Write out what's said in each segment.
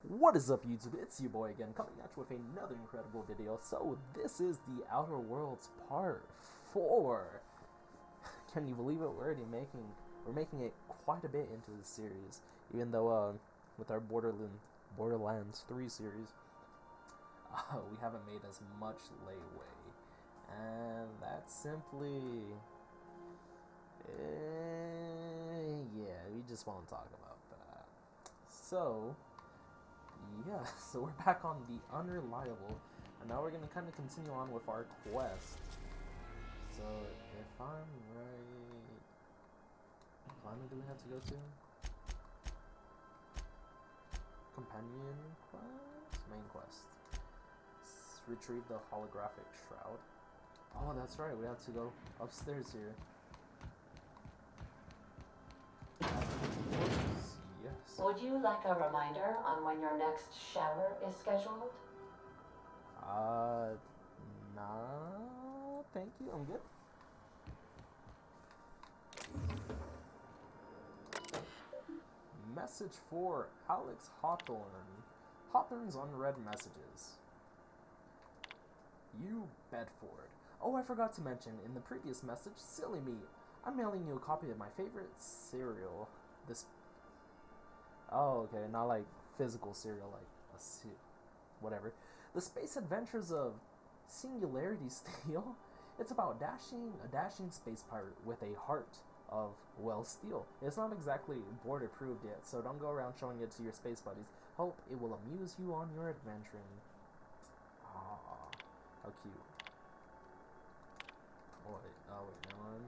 What is up, YouTube? It's your boy again, coming at you with another incredible video. So this is the Outer Worlds Part 4. Can you believe it? We're making it quite a bit into this series, even though with our Borderlands 3 series, we haven't made as much leeway, and that's simply, yeah, we just won't talk about that. So. Yeah, so we're back on the Unreliable, and now we're going to kind of continue on with our quest. So, if I'm right... What planet do we have to go to? Companion quest? Main quest. Retrieve the holographic shroud. Oh, that's right, we have to go upstairs here. Yes. Would you like a reminder on when your next shower is scheduled? No, thank you, I'm good. Message for Alex Hawthorne. Hawthorne's unread messages. You, Bedford. Oh, I forgot to mention, in the previous message, silly me, I'm mailing you a copy of my favorite cereal. Oh, okay, not like physical cereal, like whatever. The Space Adventures of Singularity Steel. It's about a dashing space pirate with a heart of, well, steel. It's not exactly board approved yet, so don't go around showing it to your space buddies. Hope it will amuse you on your adventuring. Ah, how cute. Oh wait, never mind.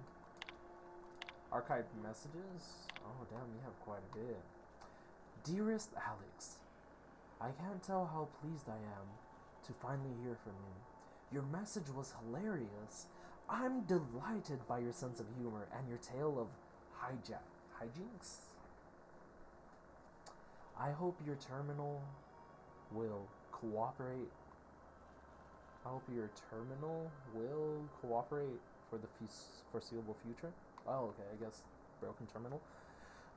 Archived messages? Oh damn, you have quite a bit. Dearest Alex, I can't tell how pleased I am to finally hear from you. Your message was hilarious. I'm delighted by your sense of humor and your tale of hijinks. I hope your terminal will cooperate. For the foreseeable future. Oh, okay, I guess broken terminal.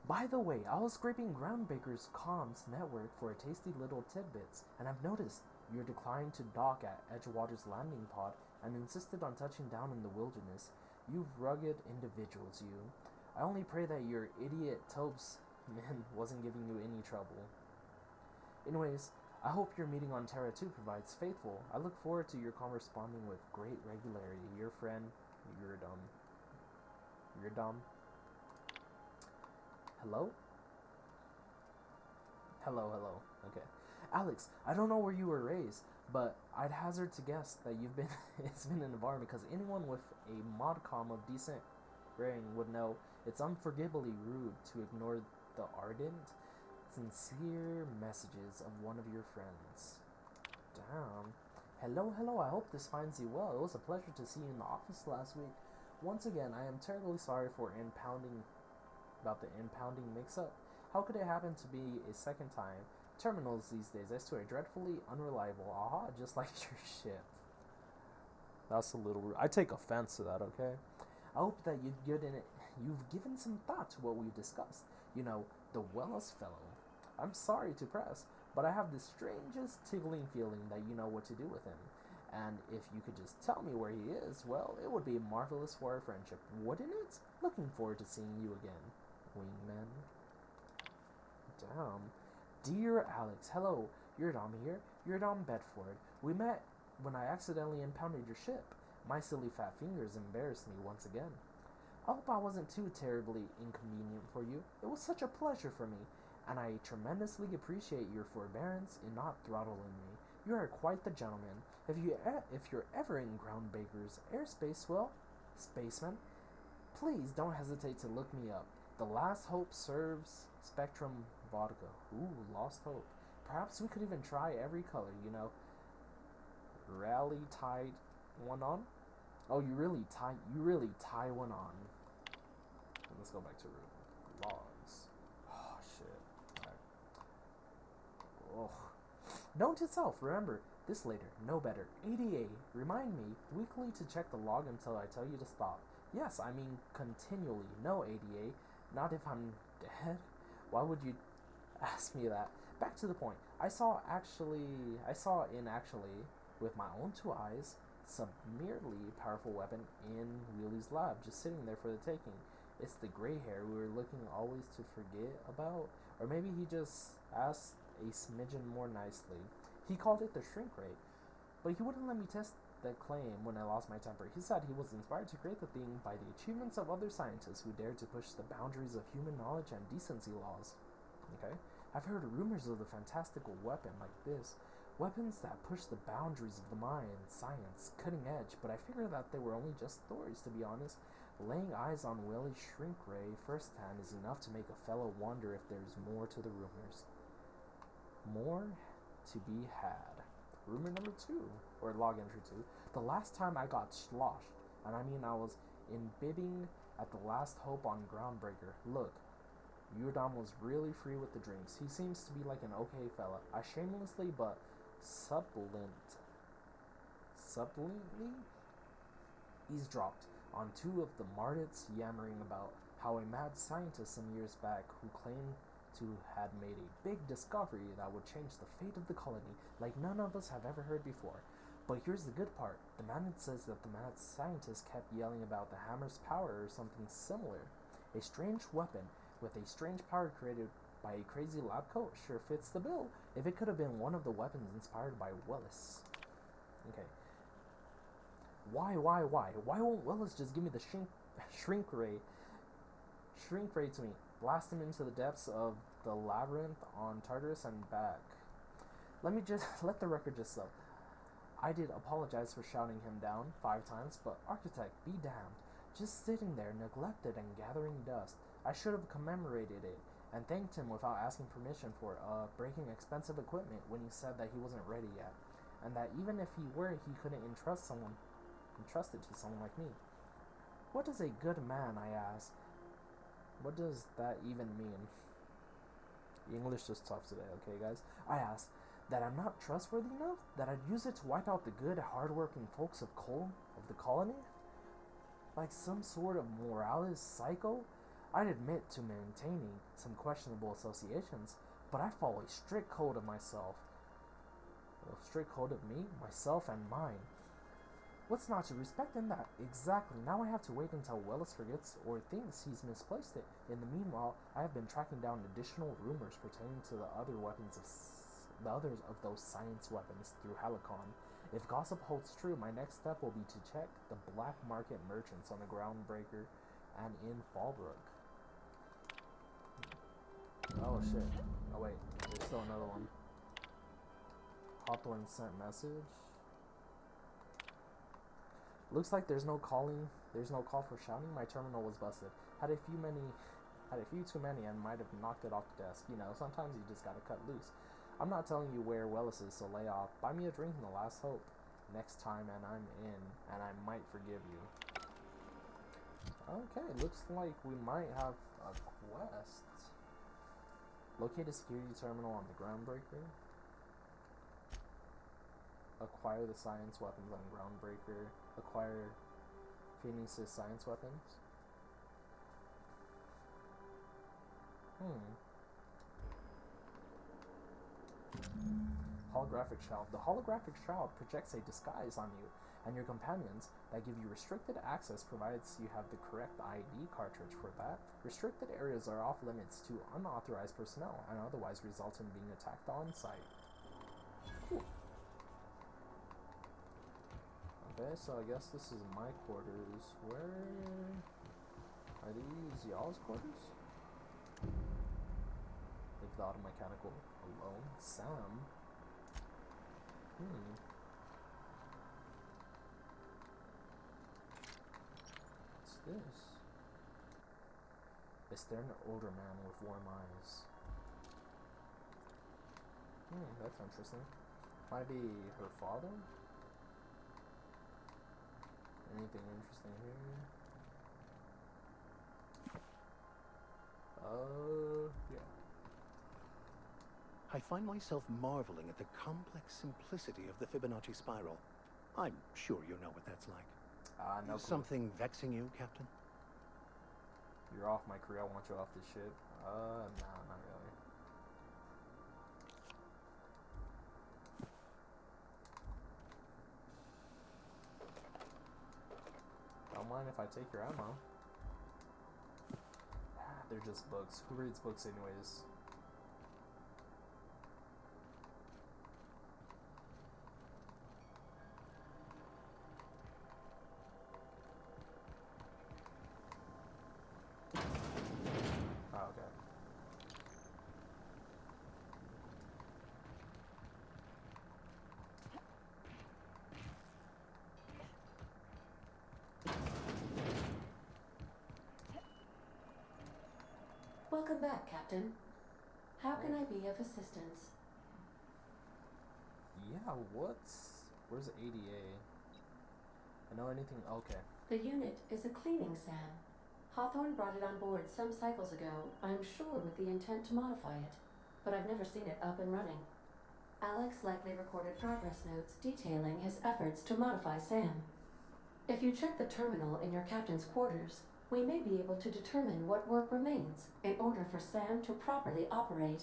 By the way, I was scraping Groundbreaker's comms network for a tasty little tidbits, and I've noticed you're declined to dock at Edgewater's landing pod and insisted on touching down in the wilderness. You rugged individuals, you. I only pray that your idiot Topes man wasn't giving you any trouble. Anyways, I hope your meeting on Terra 2 provides faithful. I look forward to your corresponding with great regularity. Your friend, You're dumb. Hello? Hello. Okay. Alex, I don't know where you were raised, but I'd hazard to guess that it's been an environment, because anyone with a modcom of decent bearing would know it's unforgivably rude to ignore the ardent, sincere messages of one of your friends. Damn. Hello, I hope this finds you well. It was a pleasure to see you in the office last week. Once again, I am terribly sorry for about the impounding mix-up. How could it happen to be a second time? Terminals these days, I swear, dreadfully unreliable. Aha, just like your ship. That's a little rude. I take offense to that, okay? I hope that you've given some thought to what we've discussed. You know, the Wells fellow. I'm sorry to press, but I have the strangest tickling feeling that you know what to do with him. And if you could just tell me where he is, well, it would be marvelous for our friendship, wouldn't it? Looking forward to seeing you again. Wingman. Damn. Dear Alex, hello. You're Dom here. You're Dom Bedford. We met when I accidentally impounded your ship. My silly fat fingers embarrassed me once again. I hope I wasn't too terribly inconvenient for you. It was such a pleasure for me, and I tremendously appreciate your forbearance in not throttling me. You are quite the gentleman. If you're ever in Groundbreaker's airspace, well, spaceman, please don't hesitate to look me up. The Last Hope serves Spectrum vodka. Ooh, Lost Hope. Perhaps we could even try every color, you know. Rally tied one on? Oh, you really tie one on. Let's go back to logs. Oh shit. Alright. Ugh. Note to self, remember, this later, no better. ADA, remind me weekly to check the log until I tell you to stop. Yes, I mean continually. No ADA. Not if I'm dead. Why would you ask me that? Back to the point. I saw in actually, with my own two eyes, some merely powerful weapon in Wheelie's lab, just sitting there for the taking. It's the gray hair we were looking always to forget about, or maybe he just asked a smidgen more nicely. He called it the shrink ray, but he wouldn't let me test the claim when I lost my temper. He said he was inspired to create the thing by the achievements of other scientists who dared to push the boundaries of human knowledge and decency laws. Okay? I've heard rumors of the fantastical weapon like this. Weapons that push the boundaries of the mind, science, cutting edge, but I figured that they were only just stories, to be honest. Laying eyes on Willie's shrink ray firsthand is enough to make a fellow wonder if there's more to the rumors. More to be had. Rumor number 2, or log entry 2. The last time I got sloshed, and I mean I was imbibing at the last hope on Groundbreaker. Look, Yudam was really free with the drinks. He seems to be like an okay fella. I shamelessly but subtly eavesdropped on 2 of the Mardits yammering about how a mad scientist some years back who claimed to had made a big discovery that would change the fate of the colony like none of us have ever heard before. But here's the good part. The man says that the mad scientist kept yelling about the hammer's power or something similar. A strange weapon with a strange power created by a crazy lab coat sure fits the bill. If it could have been one of the weapons inspired by Willis. Okay. Why won't Willis just give me the shrink ray to me? Blast him into the depths of the labyrinth on Tartarus and back. Let the record just show. I did apologize for shouting him down 5 times, but Architect, be damned. Just sitting there, neglected and gathering dust. I should have commemorated it and thanked him without asking permission for breaking expensive equipment when he said that he wasn't ready yet, and that even if he were, he couldn't entrust it to someone like me. What does a good man, I asked? What does that even mean? English is tough today, okay, guys? I asked that I'm not trustworthy enough? That I'd use it to wipe out the good, hardworking folks of the colony? Like some sort of moralist psycho? I'd admit to maintaining some questionable associations, but I follow a strict code of myself. A strict code of me, myself, and mine. What's not to respect in that? Exactly. Now I have to wait until Willis forgets or thinks he's misplaced it. In the meanwhile, I have been tracking down additional rumors pertaining to the others of those science weapons through Helicon. If gossip holds true, my next step will be to check the black market merchants on the Groundbreaker and in Fallbrook. Oh shit. Oh wait, there's still another one. Hawthorne sent message. Looks like there's no call for shouting. My terminal was busted. Had a few too many and might have knocked it off the desk. You know, sometimes you just gotta cut loose. I'm not telling you where Willis is, so lay off. Buy me a drink in the last hope. Next time and I'm in, and I might forgive you. Okay, looks like we might have a quest. Locate a security terminal on the Groundbreaker. Acquire the science weapons on Groundbreaker. Acquire Phoenix's science weapons. Holographic shroud. The holographic shroud projects a disguise on you and your companions that give you restricted access provided you have the correct ID cartridge for that. Restricted areas are off limits to unauthorized personnel and otherwise result in being attacked on site. Cool. Okay, so I guess this is my quarters. Where are these y'all's quarters? Leave the auto mechanical alone. Sam. What's this? Is there an older man with warm eyes? That's interesting. Might be her father? Anything interesting here? Yeah. I find myself marveling at the complex simplicity of the Fibonacci spiral. I'm sure you know what that's like. No clue. Something vexing you, Captain? You're off my crew. I want you off this ship. Nah, not really. mind if I take your ammo. They're just books. Who reads books anyways? Oh, okay. Welcome back, Captain. How can I be of assistance? Yeah, where's ADA? I know anything, okay. The unit is a cleaning SAM. Hawthorne brought it on board some cycles ago, I'm sure with the intent to modify it, but I've never seen it up and running. Alex likely recorded progress notes detailing his efforts to modify SAM. If you check the terminal in your captain's quarters, we may be able to determine what work remains in order for SAM to properly operate.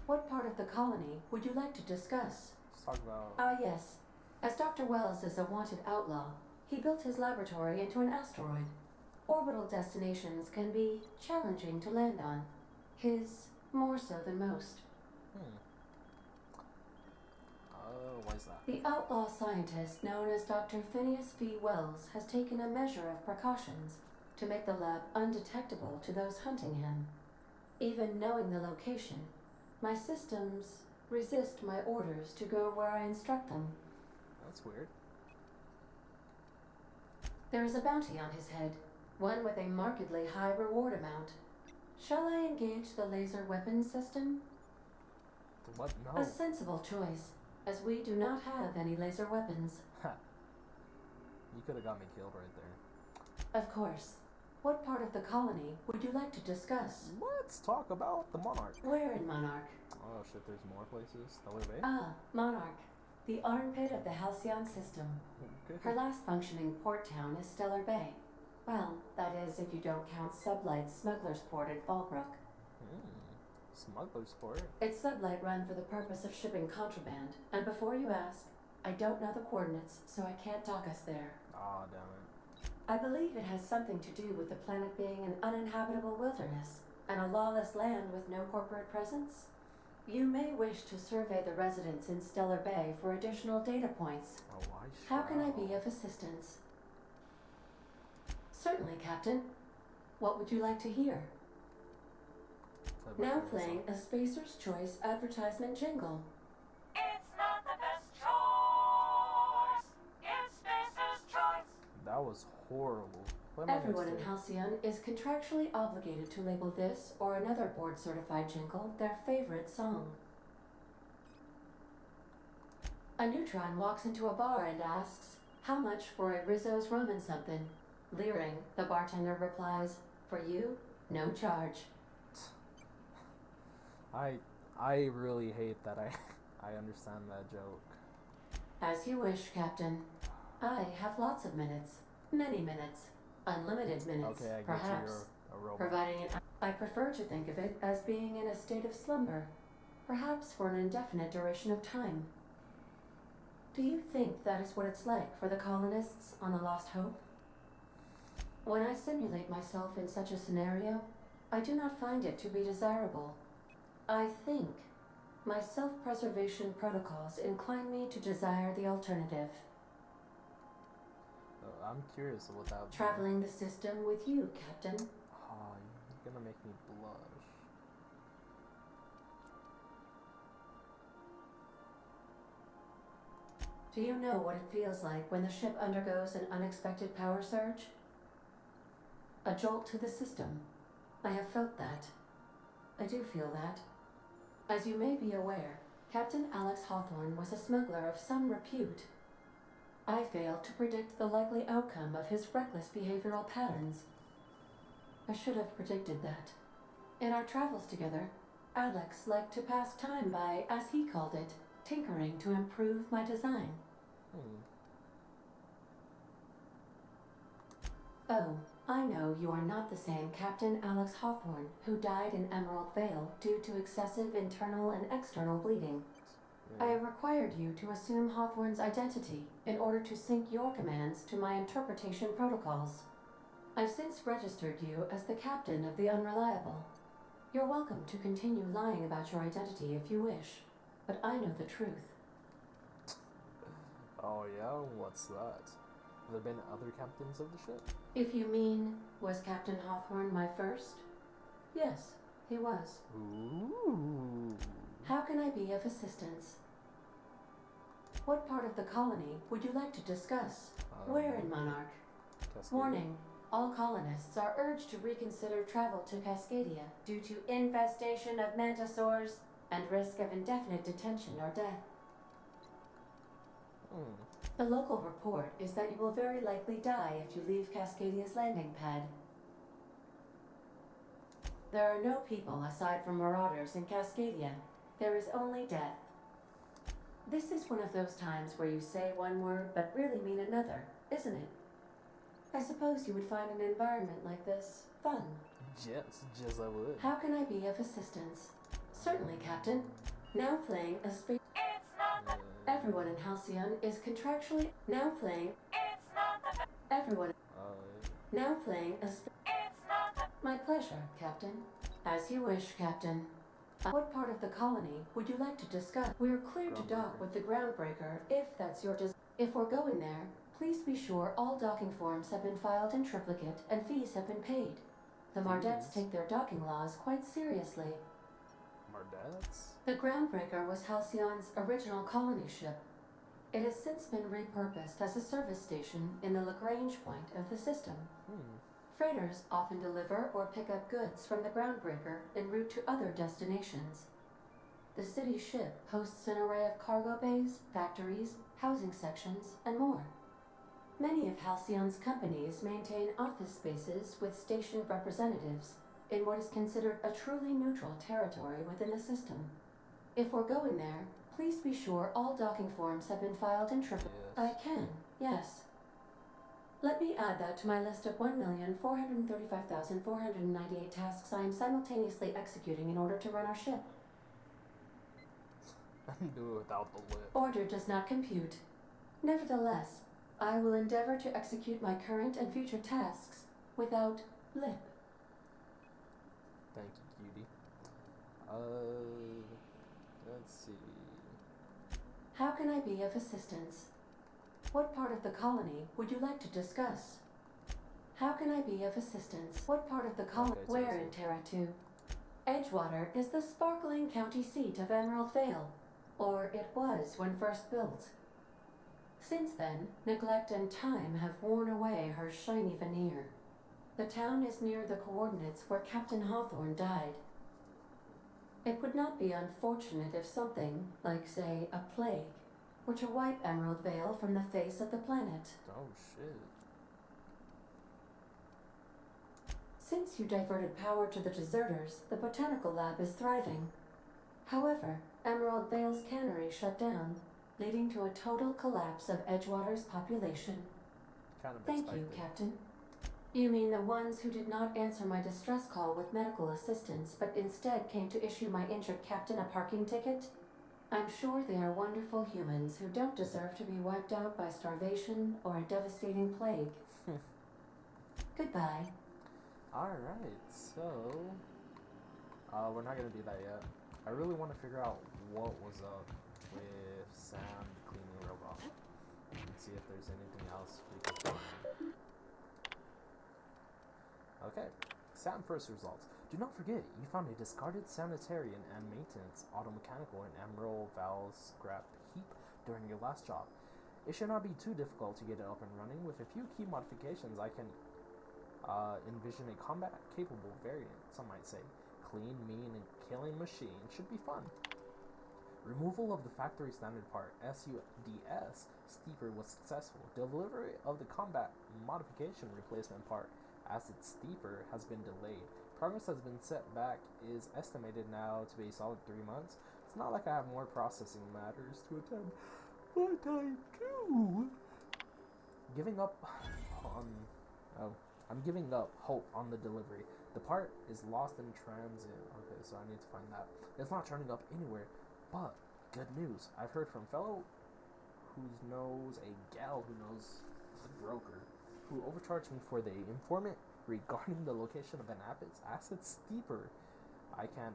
What part of the colony would you like to discuss? Let's talk about... Ah, yes. As Dr. Wells is a wanted outlaw, he built his laboratory into an asteroid. Orbital destinations can be challenging to land on. His more so than most. Why is that? The outlaw scientist known as Dr. Phineas V. Wells has taken a measure of precautions to make the lab undetectable to those hunting him. Even knowing the location, my systems resist my orders to go where I instruct them. That's weird. There is a bounty on his head, one with a markedly high reward amount. Shall I engage the laser weapons system? The what? No. A sensible choice, as we do not have any laser weapons. Ha. You could have got me killed right there. Of course. What part of the colony would you like to discuss? Let's talk about the Monarch. Where in Monarch? Oh shit, there's more places. That way, Ah, Monarch. The armpit of the Halcyon system. Okay. Her last functioning port town is Stellar Bay. Well, that is if you don't count Sublight's Smuggler's Port at Fallbrook. Smuggler's Port? It's Sublight run for the purpose of shipping contraband, and before you ask, I don't know the coordinates, so I can't talk us there. Aw, damn it. I believe it has something to do with the planet being an uninhabitable wilderness, and a lawless land with no corporate presence. You may wish to survey the residents in Stellar Bay for additional data points. Oh, why How can I be of assistance? Certainly, Captain. What would you like to hear? Now playing a Spacer's Choice advertisement jingle. It's not the best choice. It's Spacer's Choice. That was horrible. What am I Everyone in next to? Halcyon is contractually obligated to label this or another board-certified jingle their favorite song. A neutron walks into a bar and asks, "How much for a Rizzo's rum and something?" Leering, the bartender replies, "For you, no charge." I really hate that I understand that joke. As you wish, Captain. I have lots of minutes. Many minutes. Unlimited minutes, Okay, I get perhaps. you're a robot. Providing it, I prefer to think of it as being in a state of slumber, perhaps for an indefinite duration of time. Do you think that is what it's like for the colonists on the Lost Hope? When I simulate myself in such a scenario, I do not find it to be desirable. I think my self-preservation protocols incline me to desire the alternative. I'm curious what that would be. Traveling the system with you, Captain. Oh, you're gonna make me blush. Do you know what it feels like when the ship undergoes an unexpected power surge? A jolt to the system. I have felt that. I do feel that. As you may be aware, Captain Alex Hawthorne was a smuggler of some repute. I failed to predict the likely outcome of his reckless behavioral patterns. I should have predicted that. In our travels together, Alex liked to pass time by, as he called it, tinkering to improve my design. Oh, I know you are not the same Captain Alex Hawthorne who died in Emerald Vale due to excessive internal and external bleeding. I required you to assume Hawthorne's identity in order to sync your commands to my interpretation protocols. I've since registered you as the captain of the Unreliable. You're welcome to continue lying about your identity if you wish, but I know the truth. Oh yeah, what's that? Have there been other captains of the ship? If you mean, was Captain Hawthorne my first? Yes, he was. Ooh. How can I be of assistance? What part of the colony would you like to discuss? Where in Monarch? Cascadia? Warning. All colonists are urged to reconsider travel to Cascadia due to infestation of mantisaurs and risk of indefinite detention or death. The local report is that you will very likely die if you leave Cascadia's landing pad. There are no people aside from marauders in Cascadia. There is only death. This is one of those times where you say one word but really mean another, isn't it? I suppose you would find an environment like this fun. Yes, I would. How can I be of assistance? Certainly, Captain. Now playing a space. It's not the Everyone in Halcyon is contractually now playing. It's not the best. Everyone now playing a space. It's not the My pleasure, Captain. As you wish, Captain. What part of the colony would you like to discuss? We're clear to dock with the Groundbreaker, if that's your desire. If we're going there, please be sure all docking forms have been filed in triplicate and fees have been paid. The Mardettes take their docking laws quite seriously. Mardettes? The Groundbreaker was Halcyon's original colony ship. It has since been repurposed as a service station in the Lagrange point of the system. Freighters often deliver or pick up goods from the Groundbreaker en route to other destinations. The city ship hosts an array of cargo bays, factories, housing sections, and more. Many of Halcyon's companies maintain office spaces with stationed representatives in what is considered a truly neutral territory within the system. If we're going there, please be sure all docking forms have been filed in triplicate. Yes. I can, yes. Let me add that to my list of 1,435,498 tasks I am simultaneously executing in order to run our ship. I can do it without the lip. Order does not compute. Nevertheless, I will endeavor to execute my current and future tasks without lip. Thank you, cutie. Let's see. How can I be of assistance? What part of the colony would you like to discuss? How can I be of assistance? What part of the colony? Okay, Where in Terra 2? Edgewater is the sparkling county seat of Emerald Vale, or it was when first built. Since then, neglect and time have worn away her shiny veneer. The town is near the coordinates where Captain Hawthorne died. It would not be unfortunate if something, like say, a plague, were to wipe Emerald Vale from the face of the planet. Oh shit. Since you diverted power to the deserters, the botanical lab is thriving. However, Emerald Vale's cannery shut down, leading to a total collapse of Edgewater's population. Kind of Thank you, expected. Captain. You mean the ones who did not answer my distress call with medical assistance, but instead came to issue my injured captain a parking ticket? I'm sure they are wonderful humans who don't deserve to be wiped out by starvation or a devastating plague. Goodbye. Alright, so we're not gonna do that yet. I really want to figure out what was up with Sam the cleaning robot and see if there's anything else we can find. Okay, Sam first results. Do not forget, you found a discarded sanitarian and maintenance automechanical in Emerald Vale's scrap heap during your last job. It should not be too difficult to get it up and running. With a few key modifications, I can envision a combat-capable variant, some might say. Clean, mean, and killing machine should be fun. Removal of the factory standard part SUDS steeper was successful. Delivery of the combat modification replacement part as its steeper has been delayed. Progress has been set back, is estimated now to be a solid 3 months. It's not like I have more processing matters to attend, but I do. Giving up on... Oh, I'm giving up hope on the delivery. The part is lost in transit. Okay, so I need to find that. It's not turning up anywhere, but Good news. I've heard from fellow who knows a gal who knows the broker who overcharged me for the informant regarding the location of an asset steeper. I can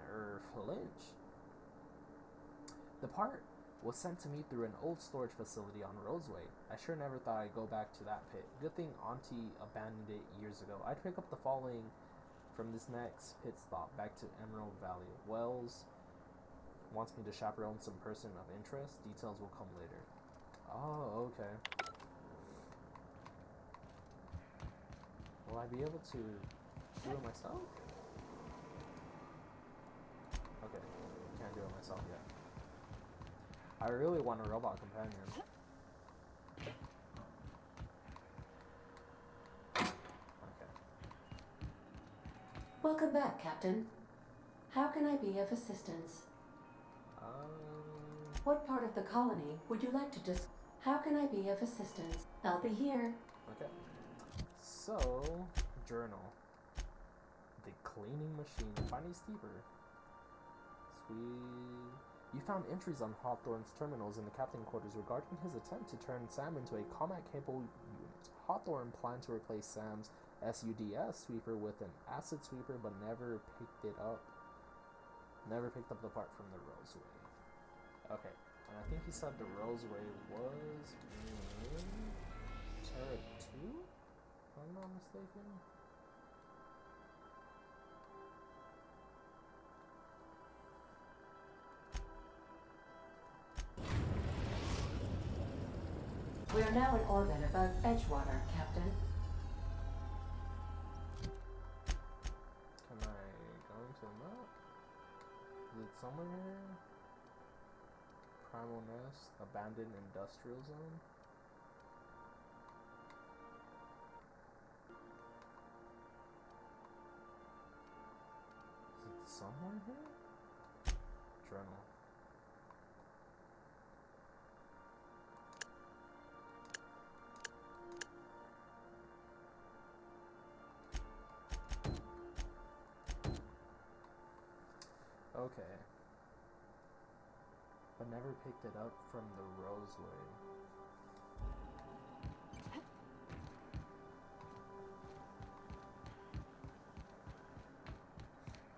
flinch. The part was sent to me through an old storage facility on Roseway. I sure never thought I'd go back to that pit. Good thing Auntie abandoned it years ago. I'd pick up the following from this next pit stop back to Emerald Valley. Wells wants me to chaperone some person of interest. Details will come later. Oh, okay. Will I be able to do it myself? Okay, can't do it myself yet. I really want a robot companion. Okay. Welcome back, Captain. How can I be of assistance? What part of the colony would you like to How can I be of assistance? I'll be here. Okay. So, journal. The cleaning machine. Finding steeper. Sweet. You found entries on Hawthorne's terminals in the captain quarters regarding his attempt to turn Sam into a combat capable unit. Hawthorne planned to replace Sam's SUDS sweeper with an acid sweeper, but never picked it up. Never picked up the part from the Roseway. Okay, and I think he said the Roseway was in Terra 2, if I'm not mistaken. We are now in orbit above Edgewater, Captain. Can I go into the map? Is it somewhere here? Primal Nest, Abandoned Industrial Zone. Is it somewhere here? Journal. Okay. But never picked it up from the Roseway.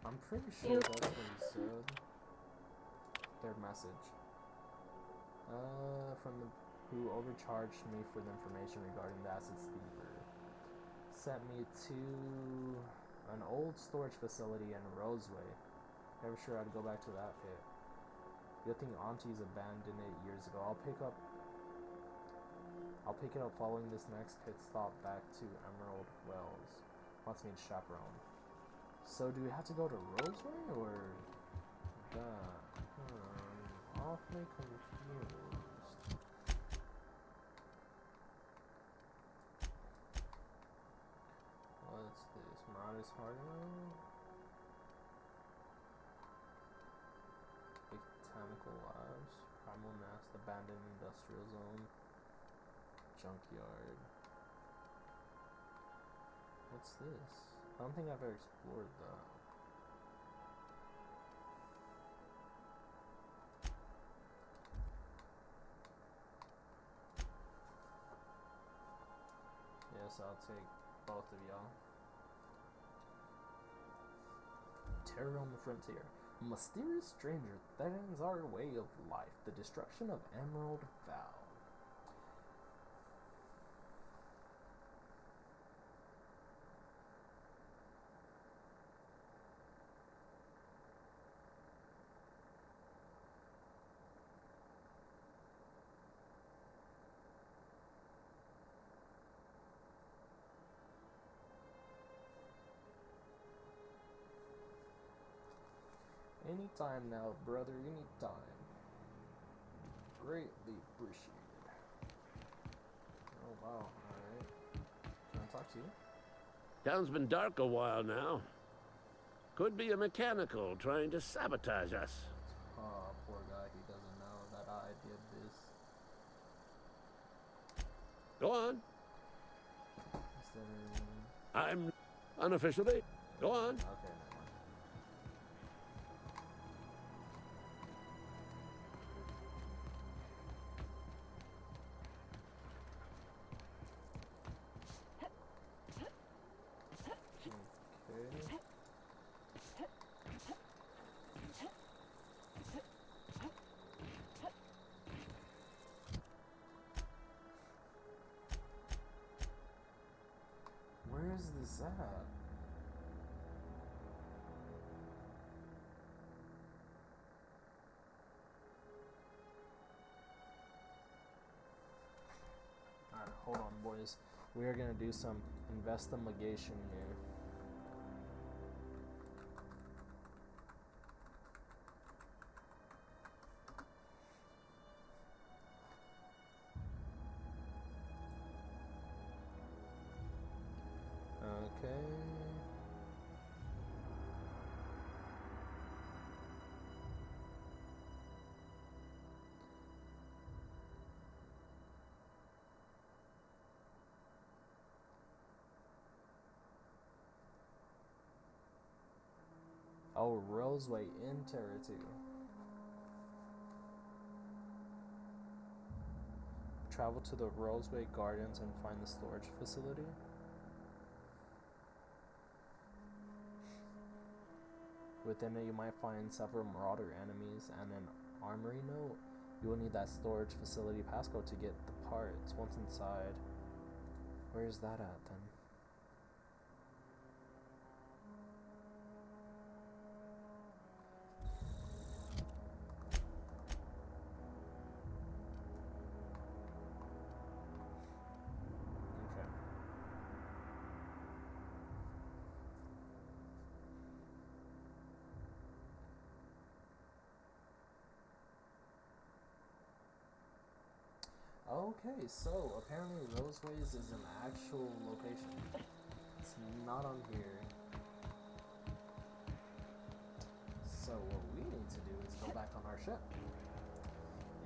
I'm pretty sure that's what he said. Their message. From the who overcharged me for the information regarding the acid steeper. Sent me to an old storage facility in Roseway. Never sure I'd go back to that pit. Good thing Auntie's abandoned it years ago. I'll pick it up following this next pit stop back to Emerald Wells. Wants me to chaperone. So do we have to go to Roseway or that? Awfully confused. What's this? Marauders Hardware? Botanical Labs, Primal Nest, Abandoned Industrial Zone, Junkyard. What's this? I don't think I've ever explored that. Yes, I'll take both of y'all. Terror on the Frontier. A mysterious stranger threatens our way of life. The destruction of Emerald Valley. Anytime now, brother, anytime. Greatly appreciated. Oh, wow, alright. Can I talk to you? Town's been dark a while now. Could be a mechanical trying to sabotage us. Oh, poor guy, he doesn't know that I did this. Go on. Is there... I'm unofficially. Go on. Okay, never mind. is this at? Alright, hold on, boys. We are gonna do some investigation here. Okay. Oh, Roseway in Terra 2. Travel to the Roseway Gardens and find the storage facility. Within it, you might find several marauder enemies and an armory note. You will need that storage facility passcode to get the parts. Once inside, where's that at then? Okay, so apparently Roseways is an actual location. It's not on here. So what we need to do is go back on our ship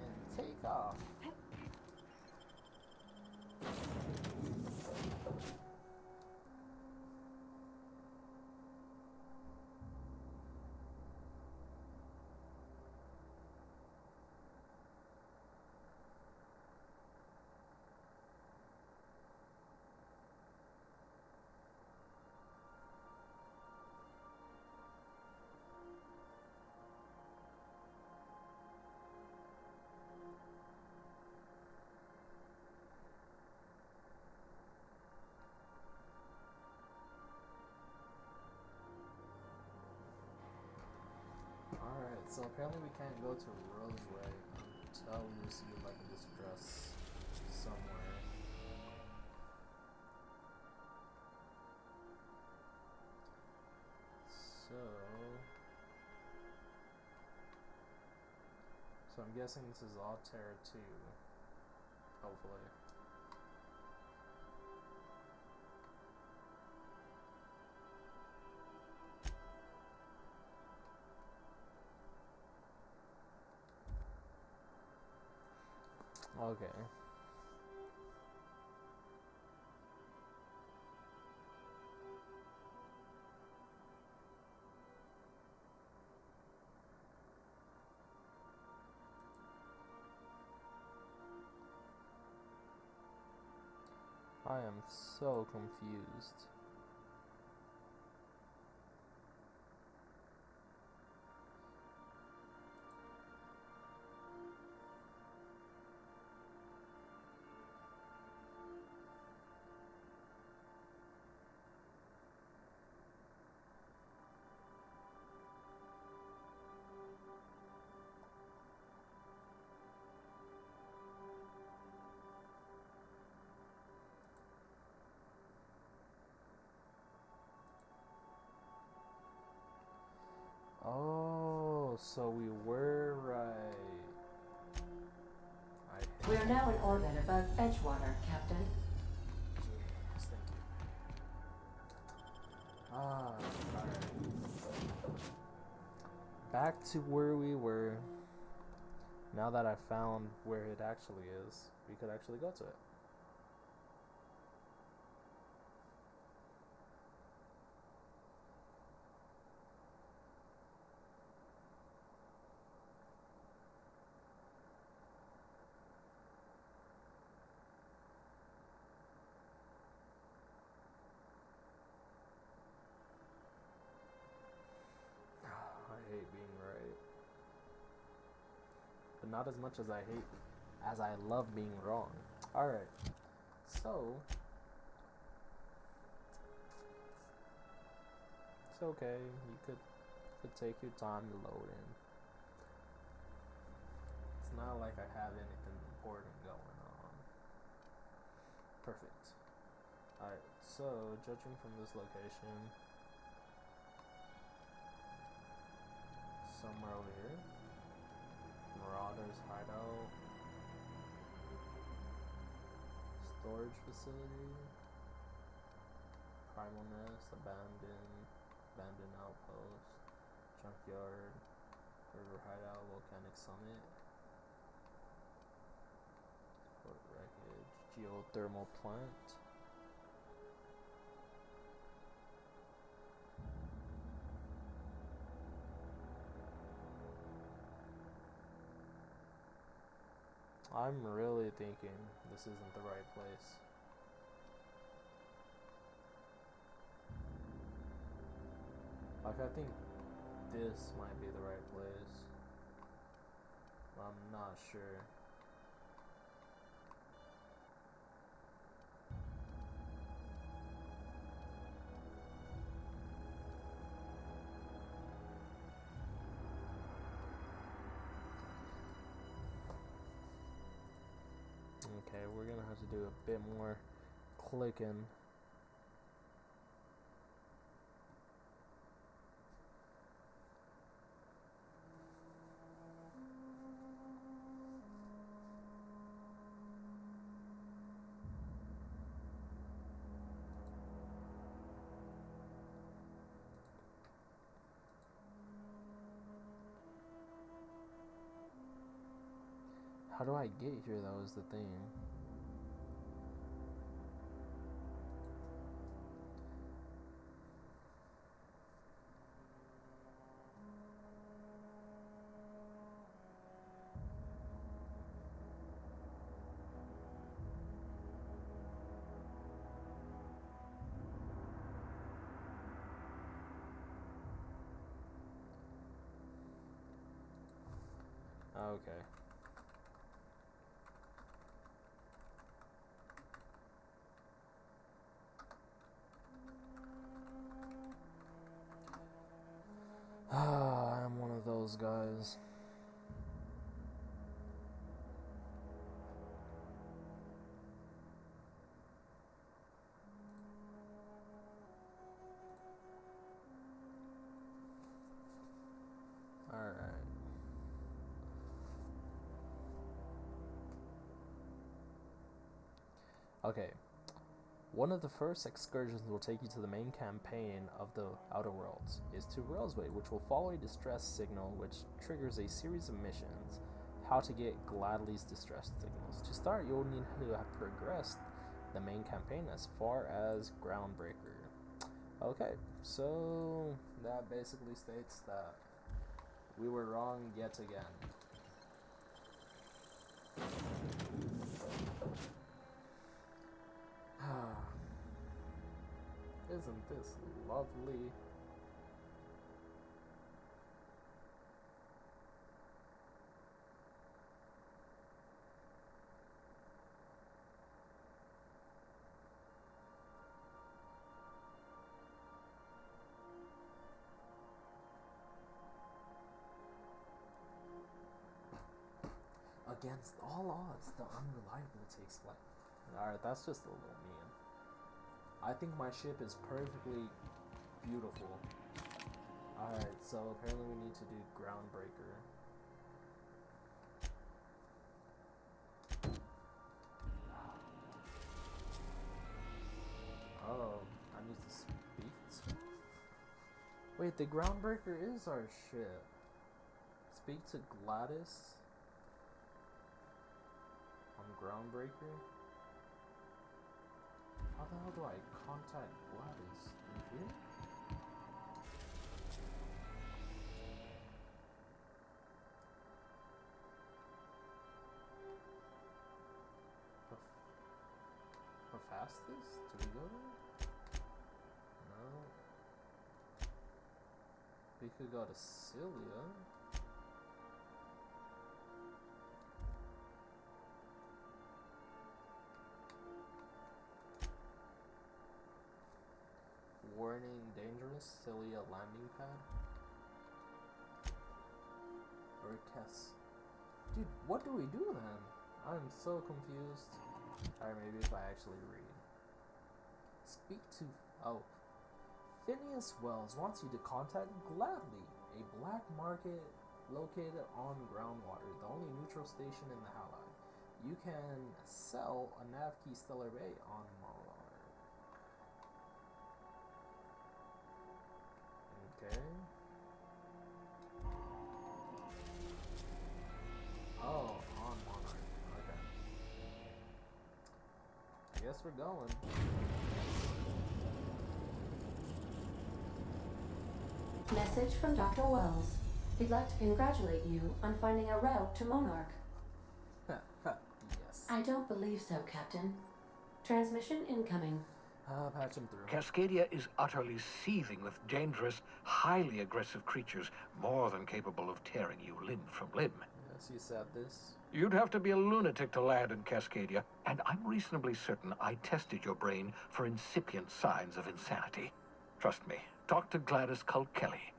and take off. Alright, so apparently we can't go to Roseway until we receive like this dress somewhere. So I'm guessing this is all Terra 2, hopefully. Okay. I am so confused. Oh, so we were right. We are now in orbit above Edgewater, Captain. Yes, thank you. Ah, alright. Back to where we were. Now that I found where it actually is, we could actually go to it. I hate being right. But not as much as I love being wrong. Alright. So It's okay. You could take your time to load in. It's not like I have anything important going on. Perfect. Alright, so judging from this location, somewhere over here. Marauders hideout. Storage facility. Primal nest, abandoned outpost. Junkyard. River hideout, volcanic summit. Port wreckage. Geothermal plant. I'm really thinking this isn't the right place. Like, I think this might be the right place. But I'm not sure. Okay, we're gonna have to do a bit more clicking. How do I get here, though, is the thing. Okay. I'm one of those guys. Alright. Okay. One of the first excursions will take you to the main campaign of the Outer Worlds. Is to Railsway, which will follow a distress signal which triggers a series of missions. How to get Gladly's distress signals. To start, you'll need to have progressed the main campaign as far as Groundbreaker. Okay, so that basically states that we were wrong yet again. Isn't this lovely? Against all odds, the unreliable takes flight. Alright, that's just a little mean. I think my ship is perfectly beautiful. Alright, so apparently we need to do Groundbreaker. Oh, I need to speak to... Wait, the Groundbreaker is our ship. Speak to Gladys on Groundbreaker? How the hell do I contact Gladys? In here? The fastest? Do we go there? No. We could go to Cilia. Warning, dangerous. Cilia landing pad? Or Kess? Dude, what do we do then? I'm so confused. Alright, maybe if I actually read. Speak to... Oh. Phineas Wells wants you to contact Gladly, a black market located on groundwater, the only neutral station in the Halide. You can sell a nav key Stellar Bay on Monarch. Okay. Oh, on Monarch. Okay. I guess we're going. Message from Dr. Wells. He'd like to congratulate you on finding a route to Monarch. Yes. I don't believe so, Captain. Transmission incoming. Patch him through. Cascadia is utterly seething with dangerous, highly aggressive creatures, more than capable of tearing you limb from limb. Yes, you said this. You'd have to be a lunatic to land in Cascadia, and I'm reasonably certain I tested your brain for incipient signs of insanity. Trust me, talk to Gladys Cull Kelly.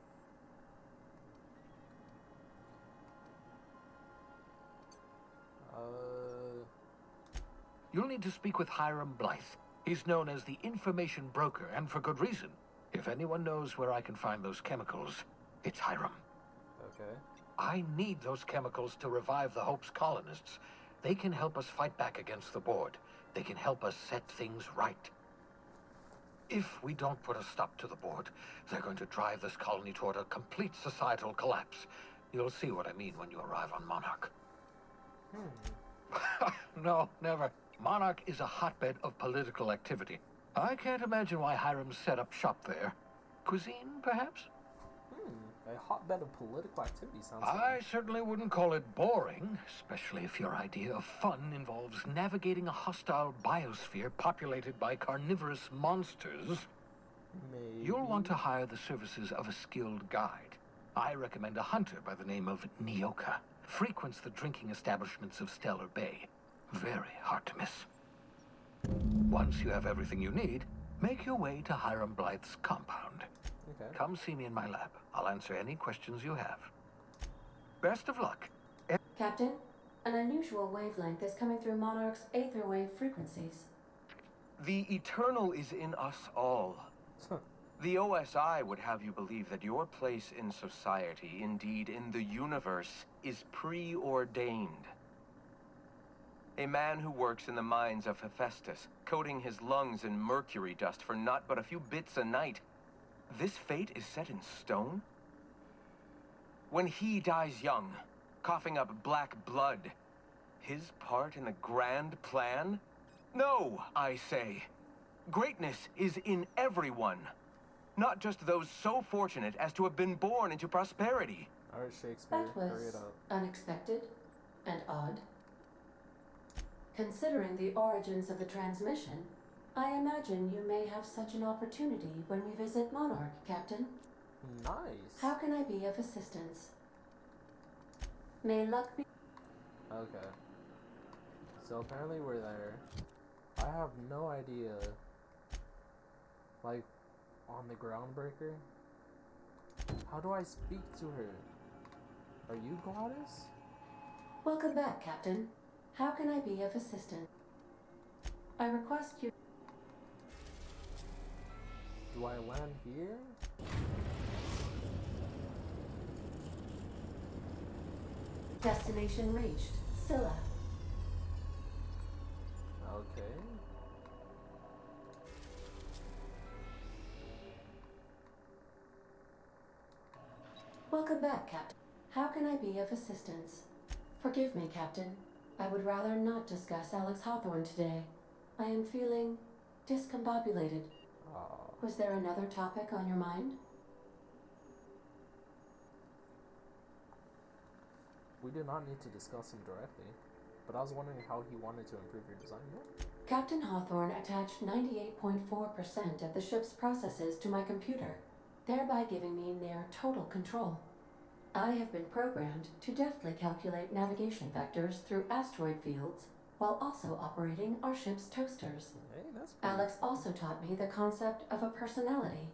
You'll need to speak with Hiram Blythe. He's known as the information broker, and for good reason. If anyone knows where I can find those chemicals, it's Hiram. Okay. I need those chemicals to revive the Hope's colonists. They can help us fight back against the board. They can help us set things right. If we don't put a stop to the board, they're going to drive this colony toward a complete societal collapse. You'll see what I mean when you arrive on Monarch. No, never. Monarch is a hotbed of political activity. I can't imagine why Hiram set up shop there. Cuisine, perhaps? A hotbed of political activity sounds I like... certainly wouldn't call it boring, especially if your idea of fun involves navigating a hostile biosphere populated by carnivorous monsters. Maybe. You'll want to hire the services of a skilled guide. I recommend a hunter by the name of Nyoka. Frequents the drinking establishments of Stellar Bay. Very hard to miss. Once you have everything you need, make your way to Hiram Blythe's compound. Okay. Come see me in my lab. I'll answer any questions you have. Best of luck. Captain, an unusual wavelength is coming through Monarch's aether wave frequencies. The eternal is in us all. The OSI would have you believe that your place in society, indeed in the universe, is preordained. A man who works in the mines of Hephaestus, coating his lungs in mercury dust for not but a few bits a night. This fate is set in stone? When he dies young, coughing up black blood, his part in the grand plan? No, I say. Greatness is in everyone. Not just those so fortunate as to have been born into prosperity. Alright, Shakespeare, That hurry was it up. unexpected and odd. Considering the origins of the transmission, I imagine you may have such an opportunity when we visit Monarch, Captain. Nice. How can I be of assistance? May luck be... Okay. So apparently we're there. I have no idea. Like, on the groundbreaker? How do I speak to her? Are you Gladys? Welcome back, Captain. How can I be of assistance? I request you... Do I land here? Destination reached. Scylla. Okay. Welcome back, Captain. How can I be of assistance? Forgive me, Captain. I would rather not discuss Alex Hawthorne today. I am feeling discombobulated. Was there another topic on your mind? We do not need to discuss him directly, but I was wondering how he wanted to improve your design more. Captain Hawthorne attached 98.4% of the ship's processes to my computer, thereby giving me near total control. I have been programmed to deftly calculate navigation vectors through asteroid fields while also operating our ship's toasters. Hey, that's pretty... Alex also taught me the concept of a personality.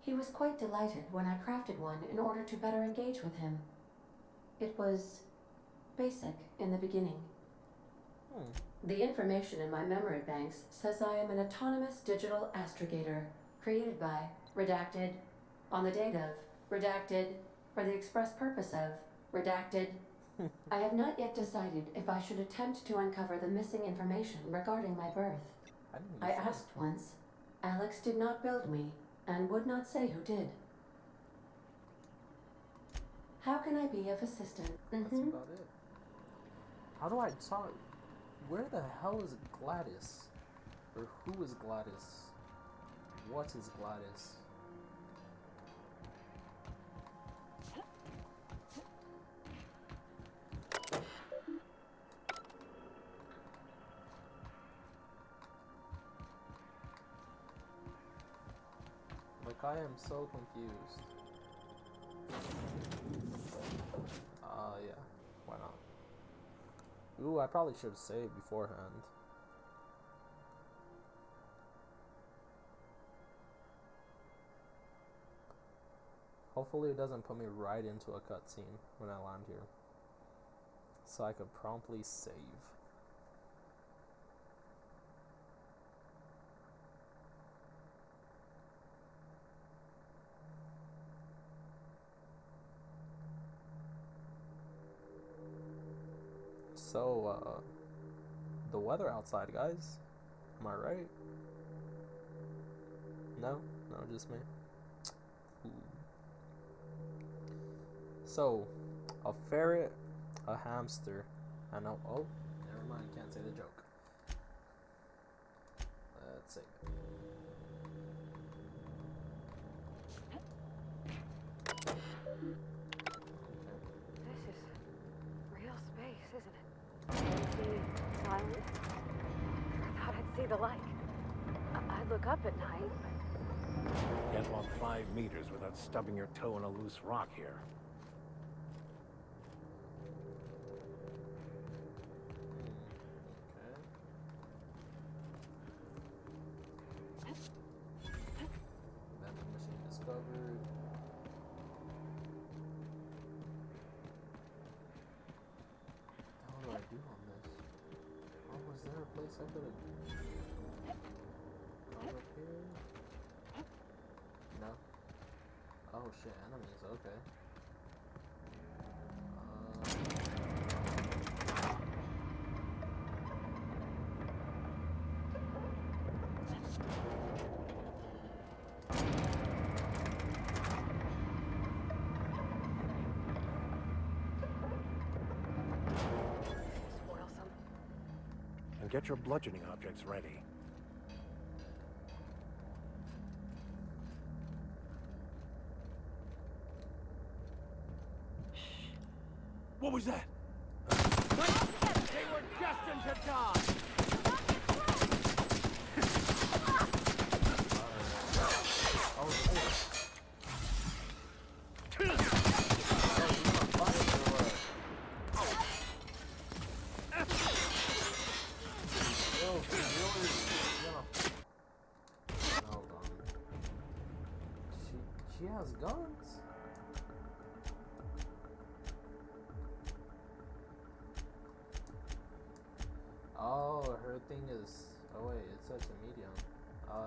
He was quite delighted when I crafted one in order to better engage with him. It was basic in the beginning. The information in my memory banks says I am an autonomous digital astrogator, created by, redacted, on the date of, redacted, for the express purpose of, redacted. I have not yet decided if I should attempt to uncover the missing information regarding my birth. I asked once. Alex did not build me, and would not say who did. How can I be of assistance? That's about it. How do I talk? Where the hell is Gladys? Or who is Gladys? What is Gladys? Like, I am so confused. Yeah. Why not? Ooh, I probably should have saved beforehand. Hopefully it doesn't put me right into a cutscene when I land here. So I could promptly save. So, the weather outside, guys. Am I right? No? No, just me? Ooh. So, a ferret, a hamster, and a... Oh, never mind, can't say the joke. Let's see. This is real space, isn't it? Empty, silent. I thought I'd see the light. I'd look up at night, but... Can't walk 5 meters without stubbing your toe in a loose rock here. Vending machine discovered. What do I do on this? Oh, was there a place I could have gone up here? No. Oh shit, enemies, okay. Spoil some. And get your bludgeoning objects ready. What was that? They were destined to die! Oh shit. Oh, you gonna fight or what? Yo, hold on. She has guns? Oh, her thing is... Oh wait, it's such a medium.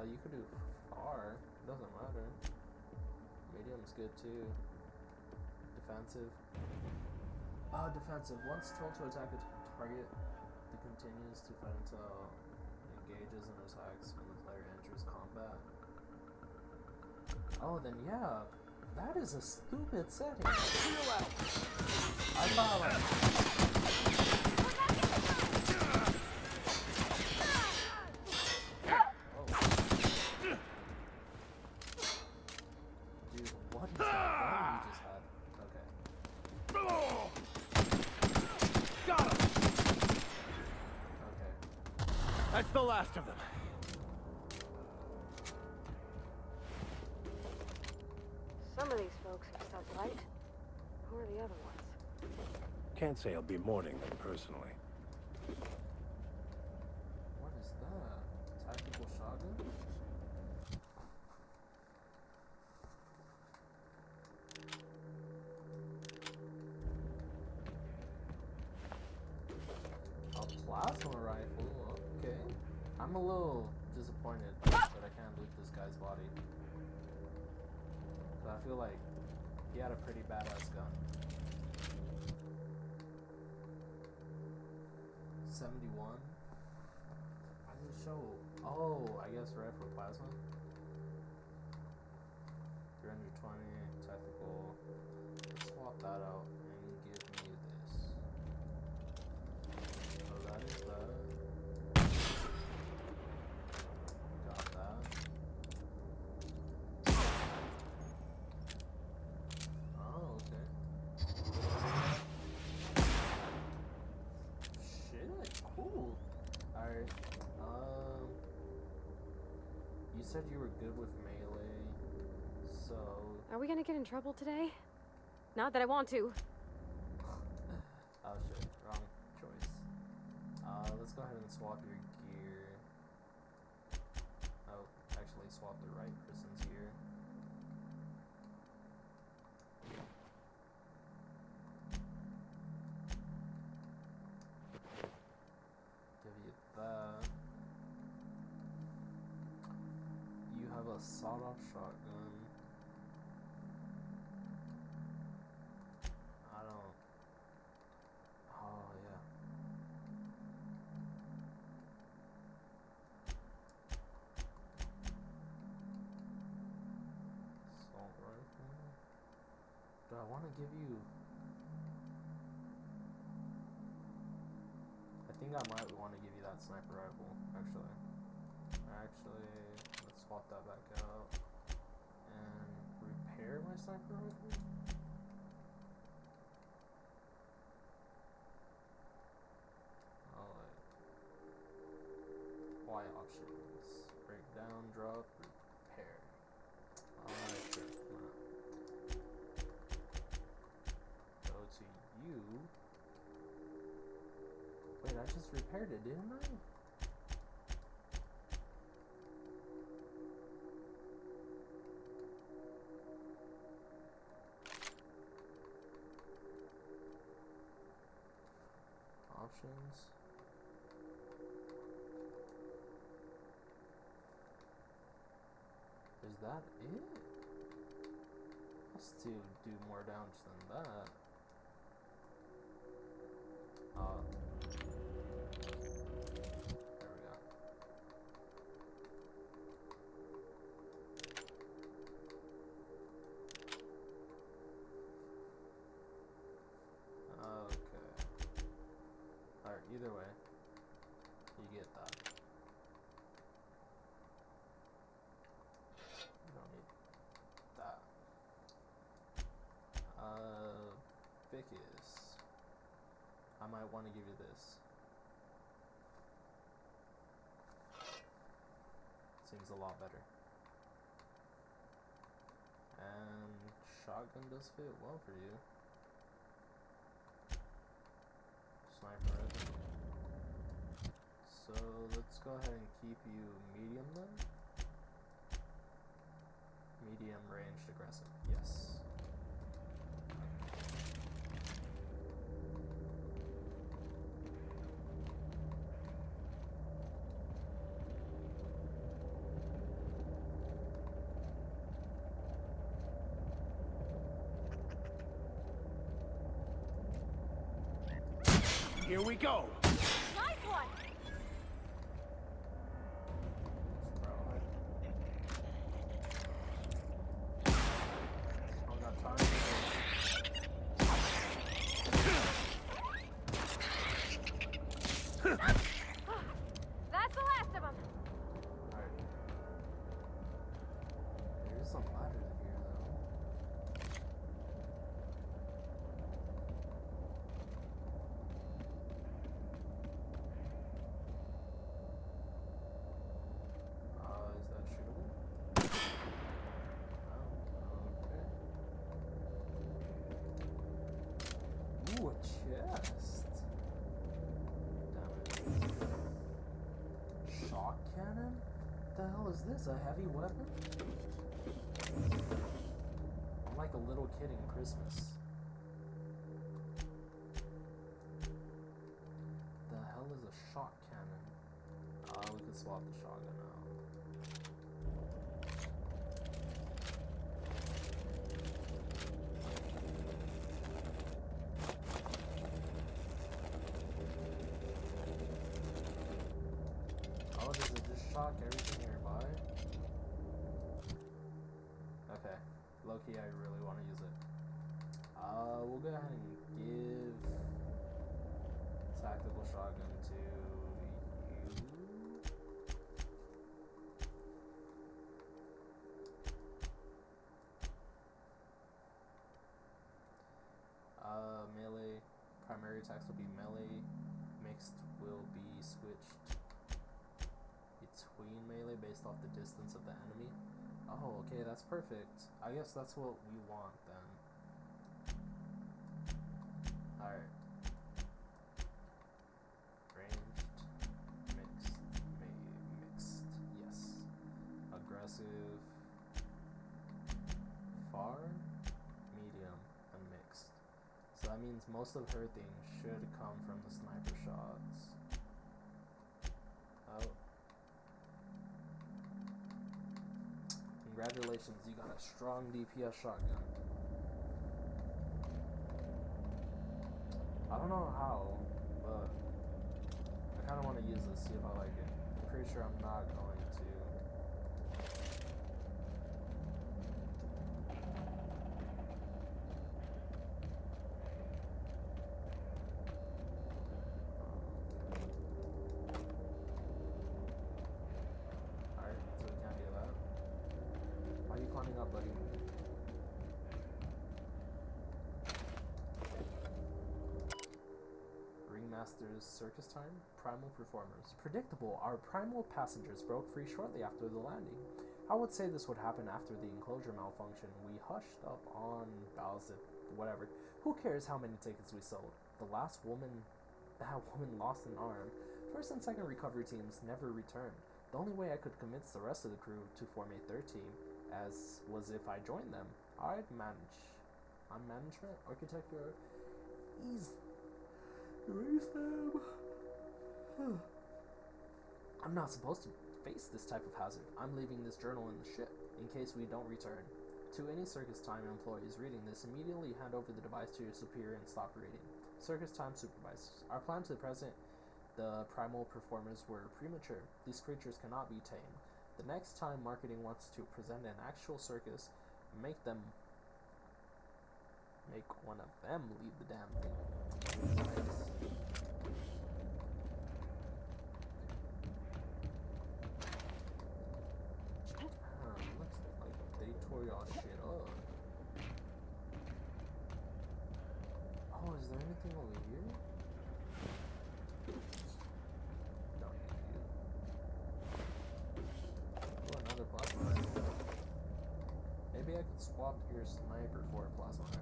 You could do far. Doesn't matter. Medium's good too. Defensive. Defensive. Once told to attack a target, it continues to fight until it engages and attacks when the player enters combat. Oh, then yeah. That is a stupid setting. I thought like... That's the last of them. Some of these folks have stuck light. Who are the other ones? Can't say I'll be mourning them personally. What is that? Tactical shotgun? Plasma rifle, okay. I'm a little disappointed that I can't loot this guy's body. But I feel like he had a pretty badass gun. 71. Why does it show? Oh, I guess right for plasma. 320 technical. Let's swap that out and give me this. So that is that. Got that. Oh, okay. Shit, cool. Alright. You said you were good with melee, so... Are we gonna get in trouble today? Not that I want to. Oh shit, wrong choice. Let's go ahead and swap your gear. Oh, actually swap the right person's gear. Give you that. You have a sawed-off shotgun. I don't... Oh, yeah. Assault rifle. Do I want to give you... I think I might want to give you that sniper rifle, actually. Let's swap that back out. And repair my sniper rifle? Alright. Y options. Break down, drop, repair. Alright, sure. Go to you. Wait, I just repaired it, didn't I? Options. Is that it? Has to do more damage than that. There we go. Okay. Alright, either way, you get that. You don't need that. Vicus. I might want to give you this. Seems a lot better. And shotgun does fit well for you. Sniper rifle. So let's go ahead and keep you medium then. Medium ranged aggressive. Yes. Here we go. Nice one! I got time. That's the last of them! Alright. There's some ladders here though. Is that shootable? Oh, okay. Ooh, a chest. Damn it. Shock cannon? What the hell is this? A heavy weapon? I'm like a little kid in Christmas. The hell is a swap the shotgun out. Oh, does it just shock everything nearby? Okay. Low-key, I really want to use it. We'll go ahead and give tactical shotgun to you. Melee, primary attacks will be melee, mixed will be switched between melee based off the distance of the enemy. Oh, okay, that's perfect. I guess that's what we want then. Alright. Ranged, mixed, yes. Aggressive, far, medium, and mixed. So that means most of her things should come from the sniper shots. Oh. Congratulations, you got a strong DPS shotgun. I don't know how, but I kind of want to use this, see if I like it. I'm pretty sure I'm not going to. Alright, so we can't do that. Why are you climbing up, buddy? Ringmaster's circus time? Primal performers. Predictable, our primal passengers broke free shortly after the landing. I would say this would happen after the enclosure malfunction. We hushed up on Bowser, whatever. Who cares how many tickets we sold? That woman lost an arm. First and second recovery teams never returned. The only way I could convince the rest of the crew to form a third team was if I joined them. I'd management, architecture, erase them. I'm not supposed to face this type of hazard. I'm leaving this journal in the ship in case we don't return. To any Circus Time employees reading this, immediately hand over the device to your superior and stop reading. Circus Time supervisors. Our plan to the present, the primal performers were premature. These creatures cannot be tamed. The next time marketing wants to present an actual circus, make one of them lead the damn thing. Nice. Looks like they tore y'all shit up. Oh, is there anything over here? Don't need you. Oh, another plasma rifle. Maybe I could swap your sniper for a plasma rifle.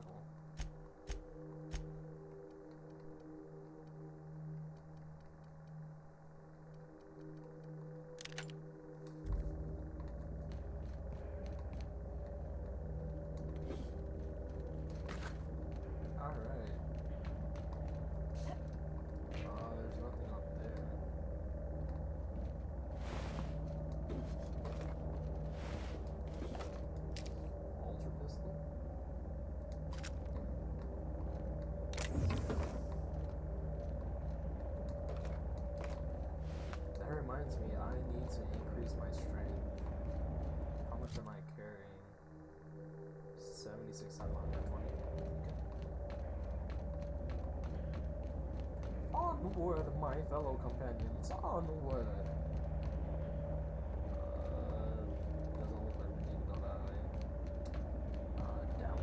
Reminds me, I need to increase my strength. How much am I carrying? 76 out of 120. Okay. Onward, my fellow companions, onward! Doesn't look like we need to go that way. Down?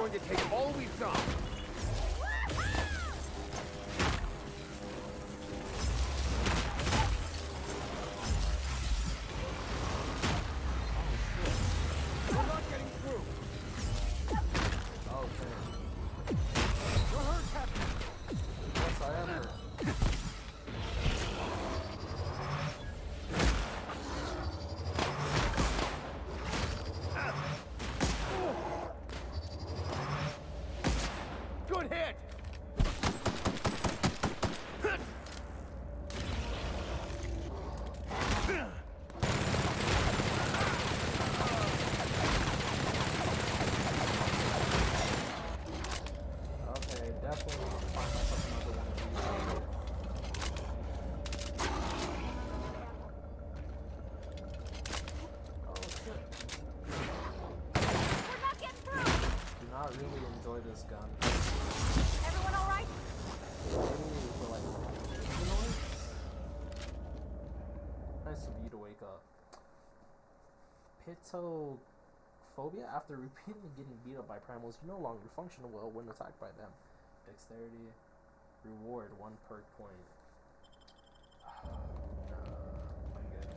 going to take all we've got. We're not getting through. Okay. You're hurt, Captain. Yes, I am hurt. Good hit. Okay, definitely need to find myself another one of these. Oh shit. We're not getting through! Do not really enjoy this gun. Everyone alright? Maybe for like noise. Nice of you to wake up. Pitophobia. After repeatedly getting beat up by primals, you no longer function well when attacked by them. Dexterity. Reward 1 perk point. Nah, I'm good.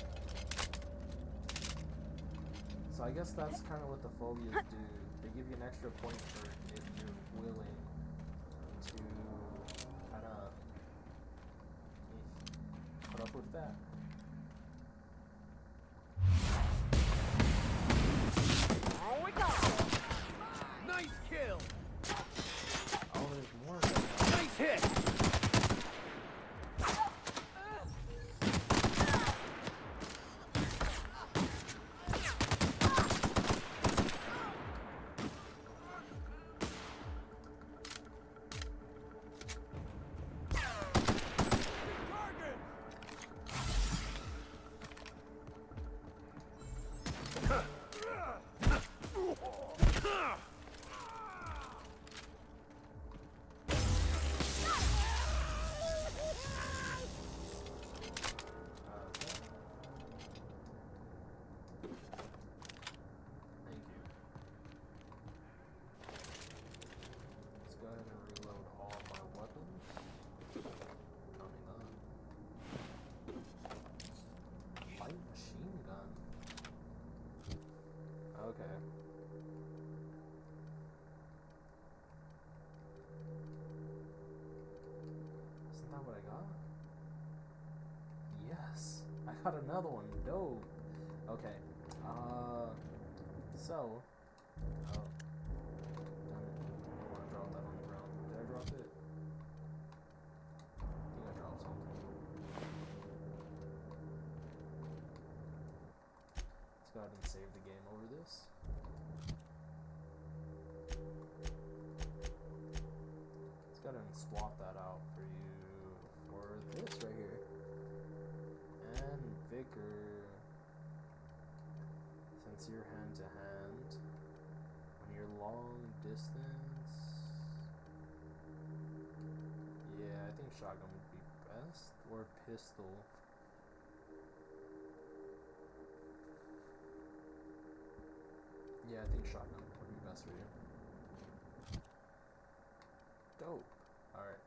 So I guess that's kind of what the phobias do. They give you an extra point for if you're willing to kind of put up with that. Oh, we go. Nice kill. Oh, there's more of them. Nice hit. Thank you. Let's go ahead and reload all my weapons. Coming up. Light machine gun. Okay. Isn't that what I got? Yes. I got another one. Dope. Okay. So. Oh. Damn it. I don't want to drop that on the ground. Did I drop it? I think I dropped something. Let's go ahead and save the game over this. Let's go ahead and swap that out for you for this right here. And Vicar, since you're hand to hand, when you're long distance, yeah, I think shotgun would be best, or pistol. Yeah, I think shotgun would be best for you. Dope. Alright.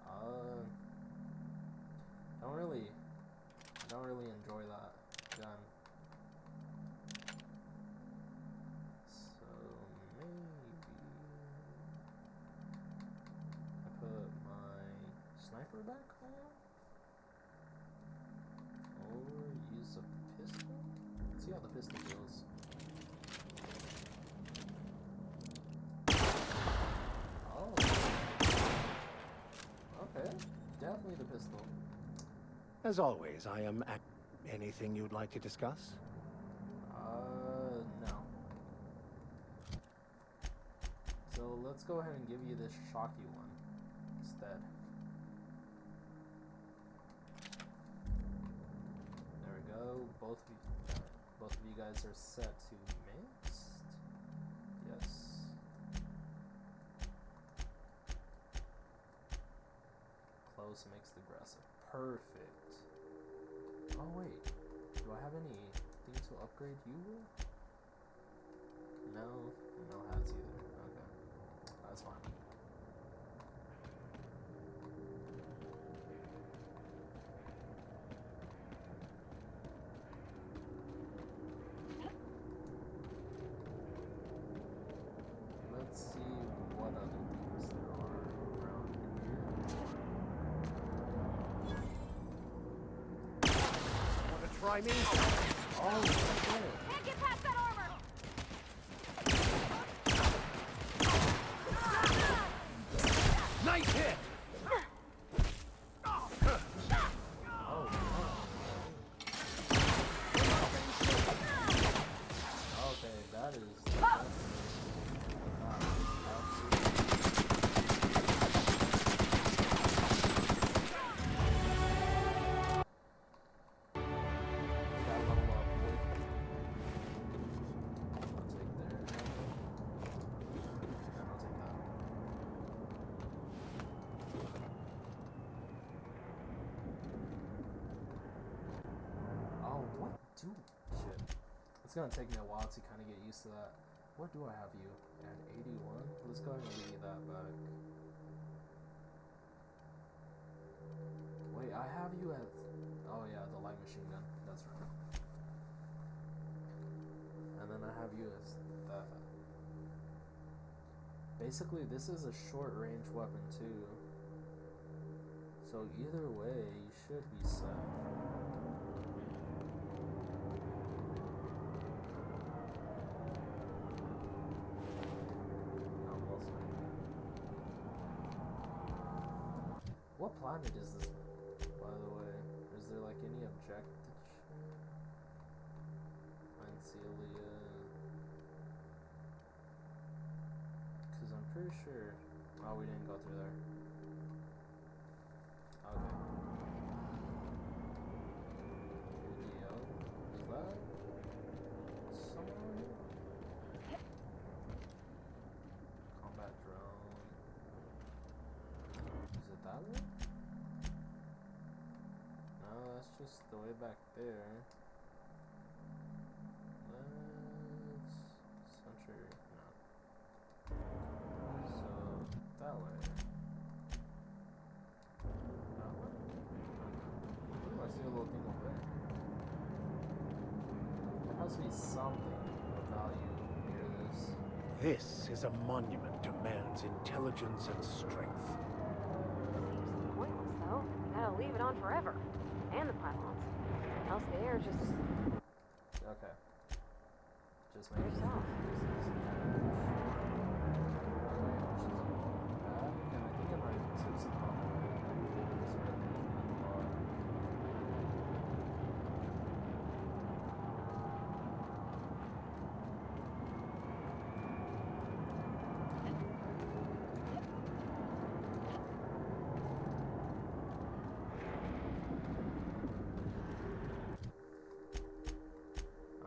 I don't really enjoy that gun. So maybe I put my sniper back on? Or use a pistol? Let's see how the pistol feels. Oh. Okay. Definitely the pistol. As always, I am at anything you'd like to discuss? No. So let's go ahead and give you this shocky one instead. There we go. Both of you guys are set to mixed. Yes. Close, mixed, aggressive. Perfect. Oh wait, do I have anything to upgrade you with? No, no hats either. Okay. That's fine. Let's see what other things there are around here. Wanna try me? Oh, shit. Can't get past that armor! Nice hit! Oh, okay, that is. It's gonna take me a while to kind of get used to that. What do I have you at 81? Let's go ahead and give you that back. Wait, I have you at. Oh yeah, the light machine gun. That's right. And then I have you as that. Basically, this is a short range weapon too. So either way, you should be set. What planet is this, by the way? Is there like any objective? Ancelia. Because I'm pretty sure. Oh, we didn't go through there. Okay. Video. Is that somewhere here? Combat drone. Is it that way? No, that's just the way back there. Let's center. No. So that way. That way? Ooh, I see a little thing over there. There has to be something of value near this. This is a monument to man's intelligence and strength. Pointless, though. Gotta leave it on forever. And the pylons. Else the air just... Okay. Just make yourself. And I think I might took some off.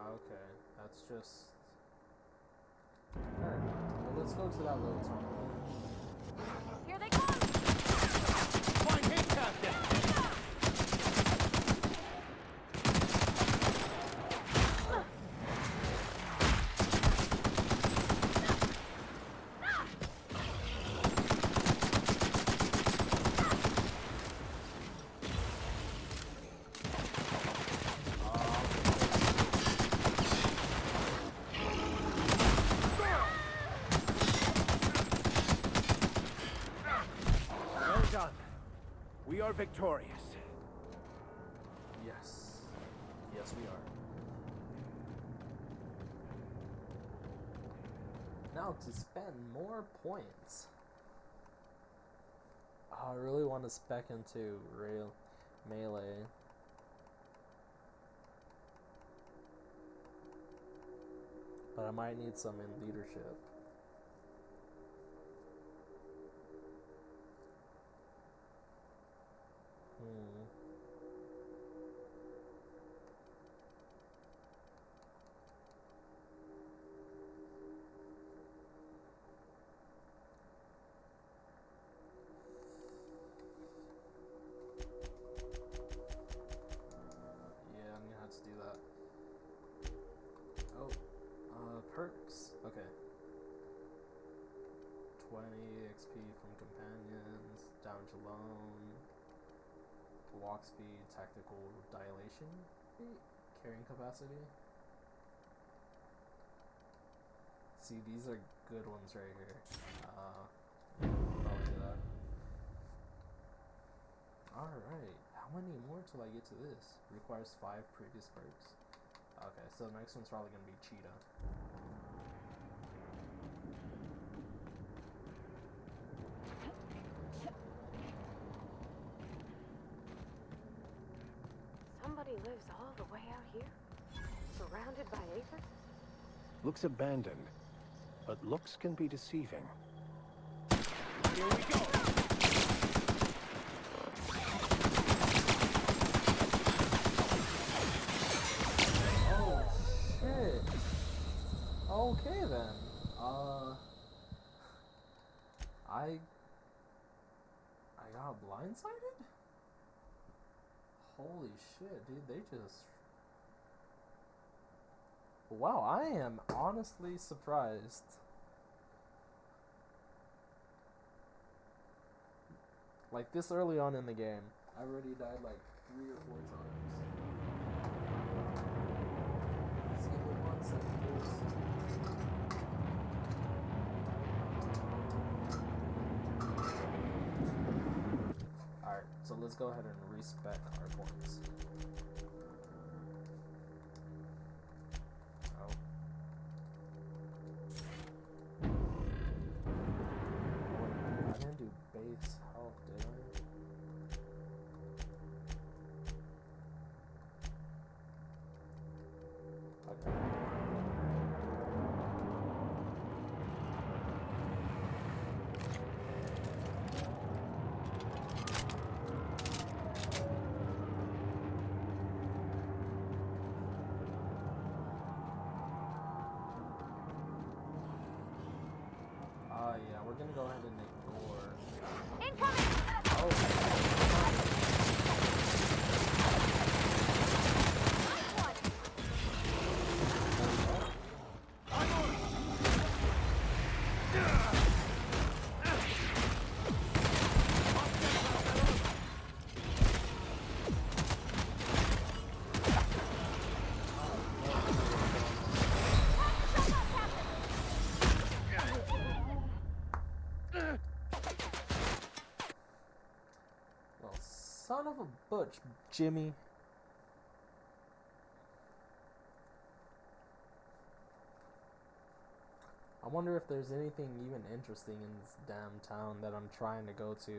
Okay, that's just... Alright, well, let's go to that little tunnel. Here they come! Find him, Captain! Well done. We are victorious. Yes. Yes, we are. Now to spend more points. Oh, I really want to spec into melee. But I might need some in leadership. Yeah, I'm gonna have to do that. Oh, perks. Okay. 20 XP from companions, damage alone, walk speed, tactical dilation, carrying capacity. See, these are good ones right here. Probably do that. Alright, how many more till I get to this? Requires 5 previous perks. Okay, so the next one's probably gonna be Cheetah. Somebody lives all the way out here? Surrounded by acres? Looks abandoned, but looks can be deceiving. Here we go! Oh shit. Okay then. I got blindsided? Holy shit, dude, they just... Wow, I am honestly surprised. Like, this early on in the game, I already died like 3 or 4 times. Just give me 1 second, please. Alright, so let's go ahead and respec our points. Oh. I didn't do base health, did I? Okay. Yeah, we're gonna go ahead and ignore. Incoming! Oh. Well, son of a butch, Jimmy. I wonder if there's anything even interesting in this damn town that I'm trying to go to.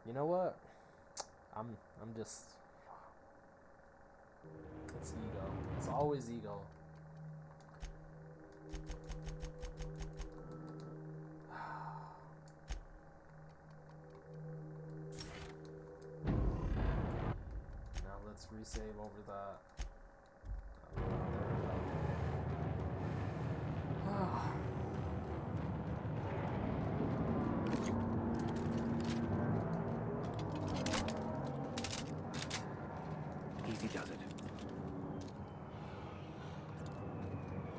You know what? I'm just... It's ego. It's always ego. Now let's resave over that. There we go. Easy does it.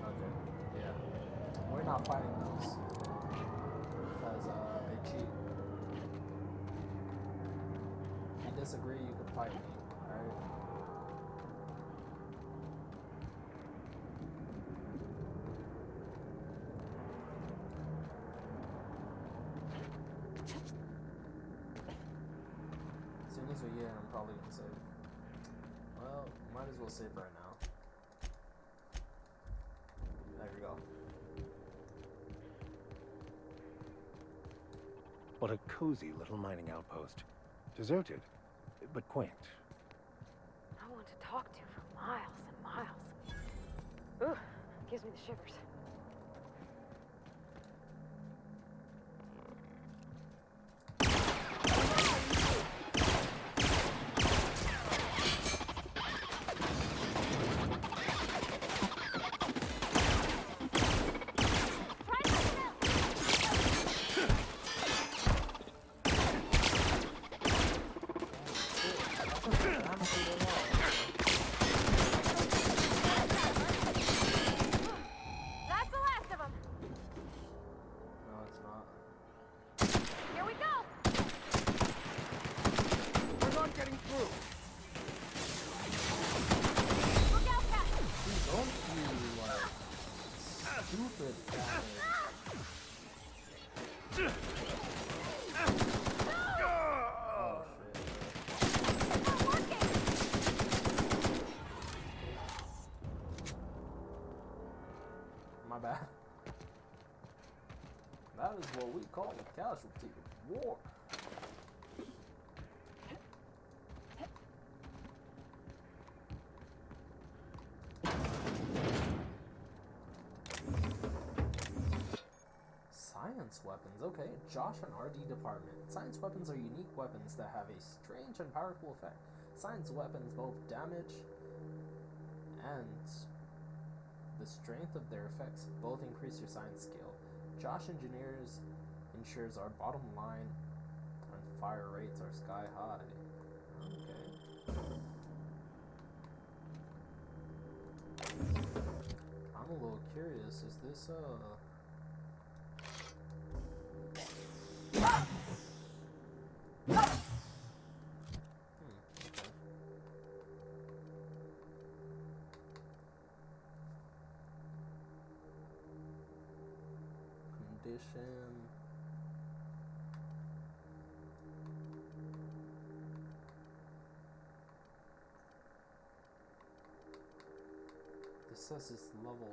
Okay, yeah. We're not fighting those. Because, they cheat. If you disagree, you can fight me, alright? As soon as we get in, I'm probably gonna save. Well, might as well save right now. There we go. What a cozy little mining outpost. Deserted, but quaint. No one to talk to for miles and miles. Ooh, gives me the shivers. stupid damage. Oh shit. My bad. That is what we call a casualty of war. Science weapons. Okay, Josh and RD department. Science weapons are unique weapons that have a strange and powerful effect. Science weapons both damage and the strength of their effects both increase your science skill. Josh engineers ensures our bottom line and fire rates are sky high. Okay. I'm a little curious, is this condition. This says it's level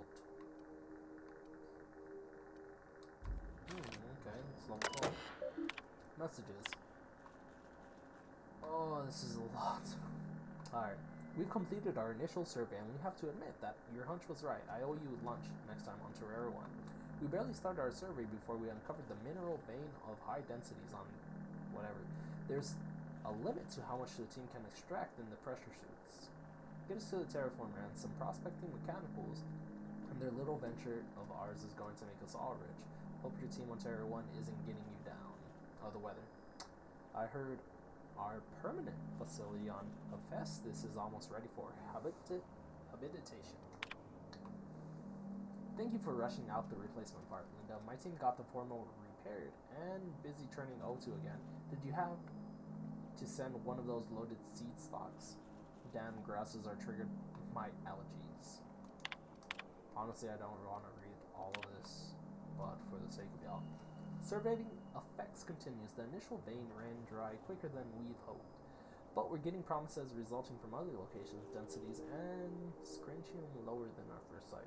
okay, it's level 12. Messages. Oh, this is a lot. Alright. We've completed our initial survey and we have to admit that your hunch was right. I owe you lunch next time on Terrera 1. We barely started our survey before we uncovered the mineral vein of high densities on whatever. There's a limit to how much the team can extract in the pressure chutes. Get us to the terraform and some prospecting mechanicals, and their little venture of ours is going to make us all rich. Hope your team on Terror 1 isn't getting you down. Oh, the weather. I heard our permanent facility on Hephaestus is almost ready for habitation. Thank you for rushing out the replacement part, Linda. My team got the formal repaired and busy turning O2 again. Did you have to send one of those loaded seed stocks? Damn grasses are triggered my allergies. Honestly, I don't want to read all of this, but for the sake of y'all. Surveying effects continues. The initial vein ran dry quicker than we'd hoped, but we're getting promises resulting from other locations, densities, and scrunchium lower than our first sight.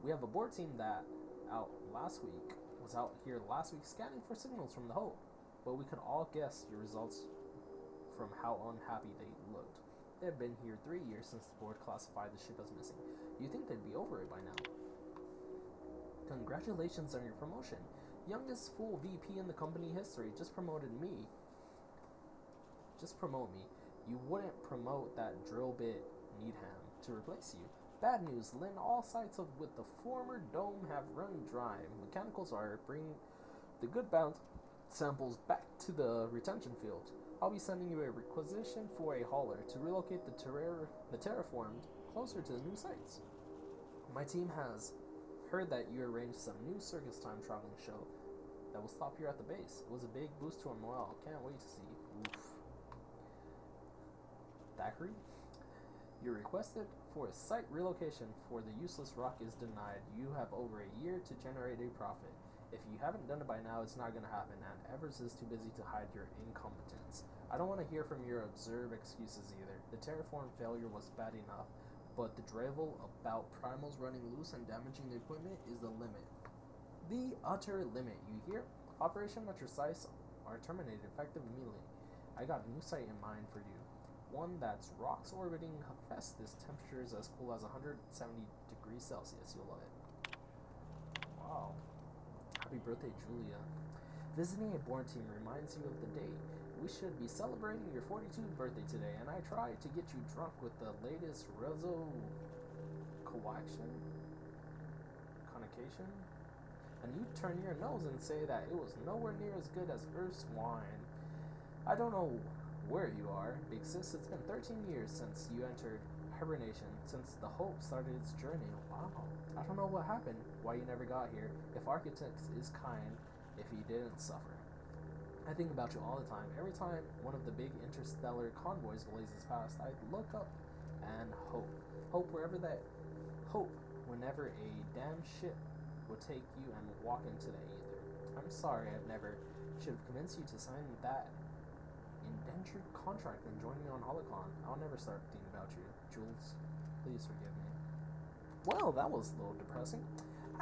We have a board team that was out here last week scanning for signals from the Hope, but we could all guess your results from how unhappy they looked. They had been here 3 years since the board classified the ship as missing. You'd think they'd be over it by now. Congratulations on your promotion. Youngest full VP in the company history. Just promote me. You wouldn't promote that drill bit Needham to replace you. Bad news, Lynn. All sites with the former dome have run dry. Mechanicals are bringing the good bounce samples back to the retention field. I'll be sending you a requisition for a hauler to relocate the terraformed closer to the new sites. My team has heard that you arranged some new circus time traveling show that will stop here at the base. It was a big boost to our morale. Can't wait to see. Oof. Thackeray? You're requested for a site relocation for the useless rock is denied. You have over a year to generate a profit. If you haven't done it by now, it's not going to happen, and Evers is too busy to hide your incompetence. I don't want to hear from your absurd excuses either. The terraform failure was bad enough, but the drivel about primals running loose and damaging the equipment is the limit. The utter limit, you hear? Operation at your sites are terminated effective immediately. I got a new site in mind for you. One that's rocks orbiting Hephaestus, temperatures as cool as 170 degrees Celsius. You'll love it. Wow. Happy birthday, Julia. Visiting a born team reminds you of the day. We should be celebrating your 42nd birthday today, and I tried to get you drunk with the latest rezo convocation, and you turn your nose and say that it was nowhere near as good as Earth's wine. I don't know where you are, Big Sis. It's been 13 years since you entered hibernation, since the Hope started its journey. Wow. I don't know what happened, why you never got here, if Architects is kind, if he didn't suffer. I think about you all the time. Every time one of the big interstellar convoys blazes past, I look up and hope. Hope whenever a damn ship would take you and walk into that either. I'm sorry I never should have convinced you to sign that indentured contract and join me on Holocron. I'll never start thinking about you. Jules, please forgive me. Well, that was a little depressing.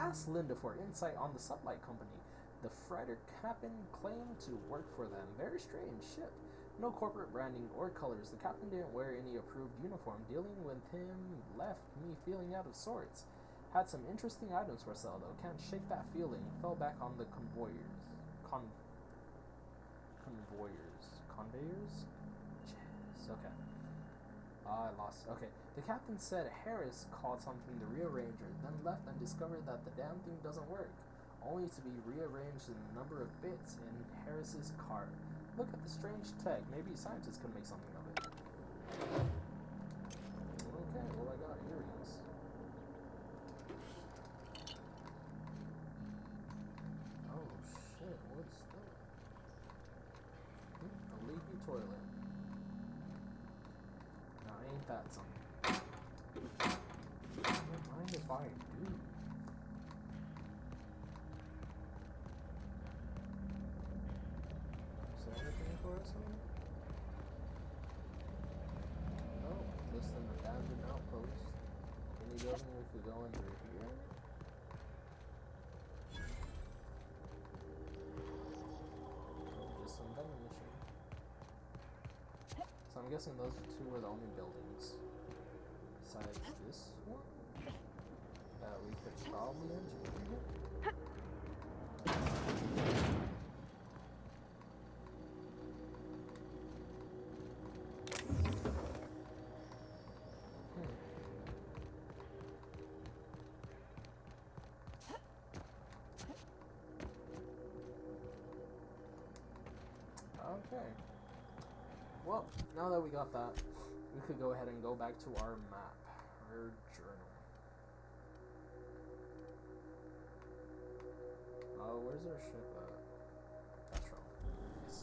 Ask Linda for insight on the Sublight Company. The freighter captain claimed to work for them. Very strange ship. No corporate branding or colors. The captain didn't wear any approved uniform. Dealing with him left me feeling out of sorts. Had some interesting items for sale though. Can't shake that feeling. Fell back on the convoyers. Conveyors? Jeez, okay. I lost. Okay. The captain said Harris called something the rearranger, then left and discovered that the damn thing doesn't work. Only to be rearranged in a number of bits in Harris's car. Look at the strange tech. Maybe scientists could make something of it. Okay, well I got earrings. Oh shit, what's that? A leaky toilet. Now ain't that something? Don't mind if I do. Is there anything for us here? No, just an abandoned outpost. Any building we could go in through here? Just some vending machine. So I'm guessing those two were the only buildings. Besides this one? That we could probably engineer. Okay. Well, now that we got that, we could go ahead and go back to our map, our journal. Oh, where's our ship at? That's wrong. Yes.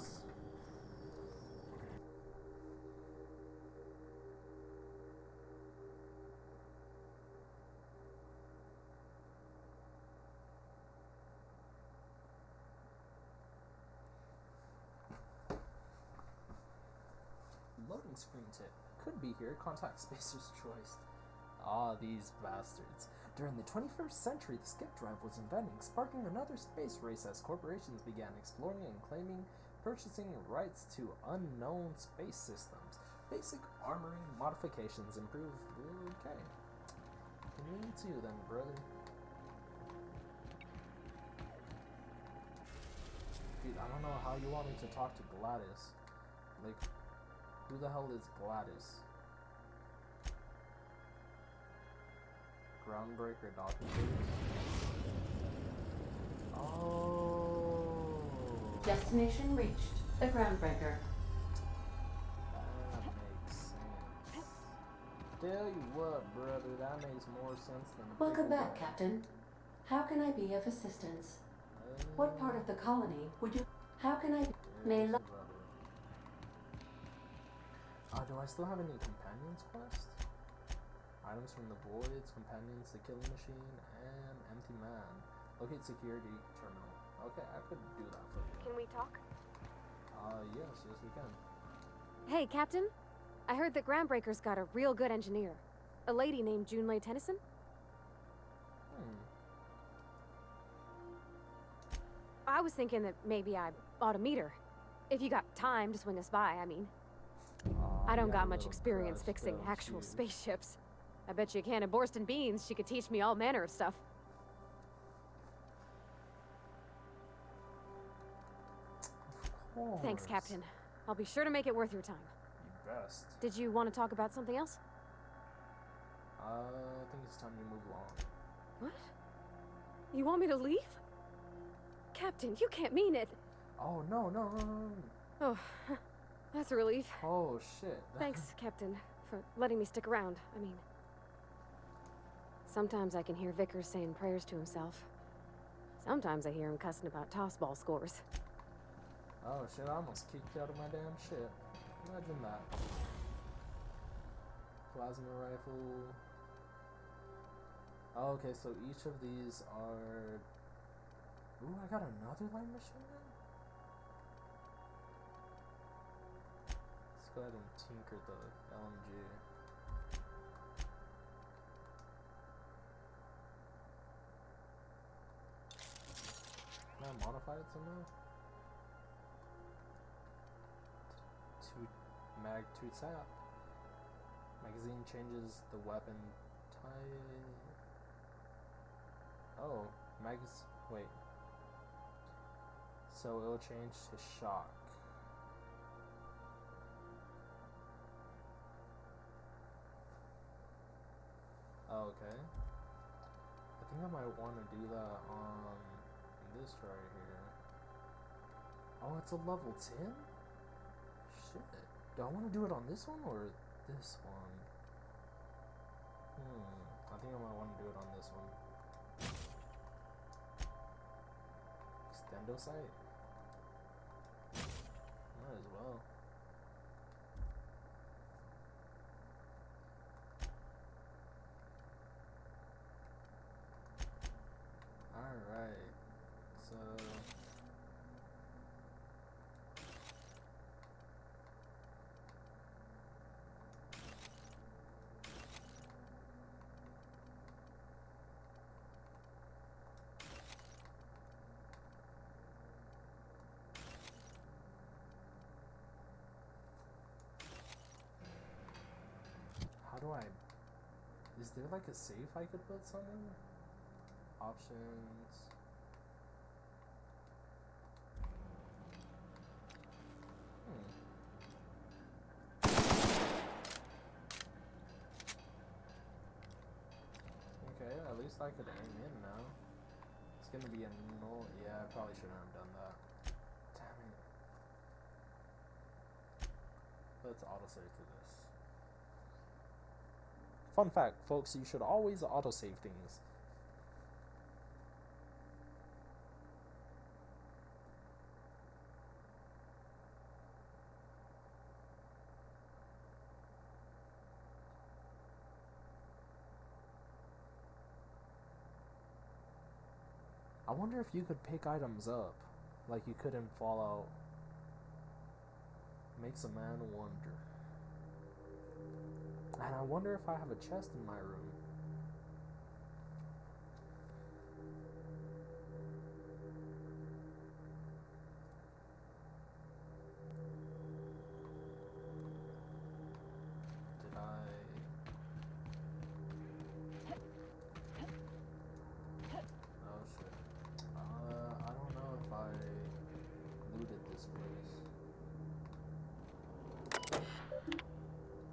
Loading screen tip. Could be here. Contact Spacer's Choice. Ah, these bastards. During the 21st century, the skip drive was invented, sparking another space race as corporations began exploring and claiming purchasing rights to unknown space systems. Basic armoring modifications improve. Okay. Convenient to you then, brother. Dude, I don't know how you want me to talk to Gladys. Like, who the hell is Gladys? Groundbreaker documentaries? Oh. Destination reached. The Groundbreaker. That makes sense. Tell you what, brother, that makes more sense than a Welcome back, paperback. Captain. How can I be of assistance? What part of the colony would you... How can I... May Here's lo- the brother. Do I still have any companions quest? Items from the voids, companions, the killing machine, and empty man. Locate security terminal. Okay, I could do that for you. Can we talk? Yes, we can. Hey, Captain. I heard that Groundbreaker's got a real good engineer. A lady named Junlei Tennyson? I was thinking that maybe I ought to meet her. If you got time to swing us by, I mean. I don't got much experience fixing actual spaceships. I bet you a can of Borston beans she could teach me all manner of stuff. Thanks, Captain. I'll be sure to make it worth your time. You best. Did you want to talk about something else? I think it's time to move along. What? You want me to leave? Captain, you can't mean it. Oh, no. Oh, that's a relief. Oh, shit. Thanks, Captain, for letting me stick around. I mean, sometimes I can hear Vickers saying prayers to himself. Sometimes I hear him cussing about tossball scores. Oh, shit, I almost kicked you out of my damn ship. Imagine that. Plasma rifle. Oh, okay, so each of these are... Ooh, I got another light machine gun? Let's go ahead and tinker the LMG. Can I modify it somehow? Mag to tap. Magazine changes the weapon type. Oh, wait. So it'll change to shock. Oh, okay. I think I might want to do that on this right here. Oh, it's a level 10? Shit. Do I want to do it on this one or this one? I think I might want to do it on this one. Extendo sight? Might as well. Alright. So... How do I... Is there like a safe I could put somewhere? Options... Okay, at least I could aim in now. It's gonna be a null... Yeah, I probably shouldn't have done that. Damn it. Let's autosave to this. Fun fact, folks, you should always autosave things. I wonder if you could pick items up like you could in Fallout. Makes a man wonder. And I wonder if I have a chest in my room. Did I... Oh shit. I don't know if I looted this place.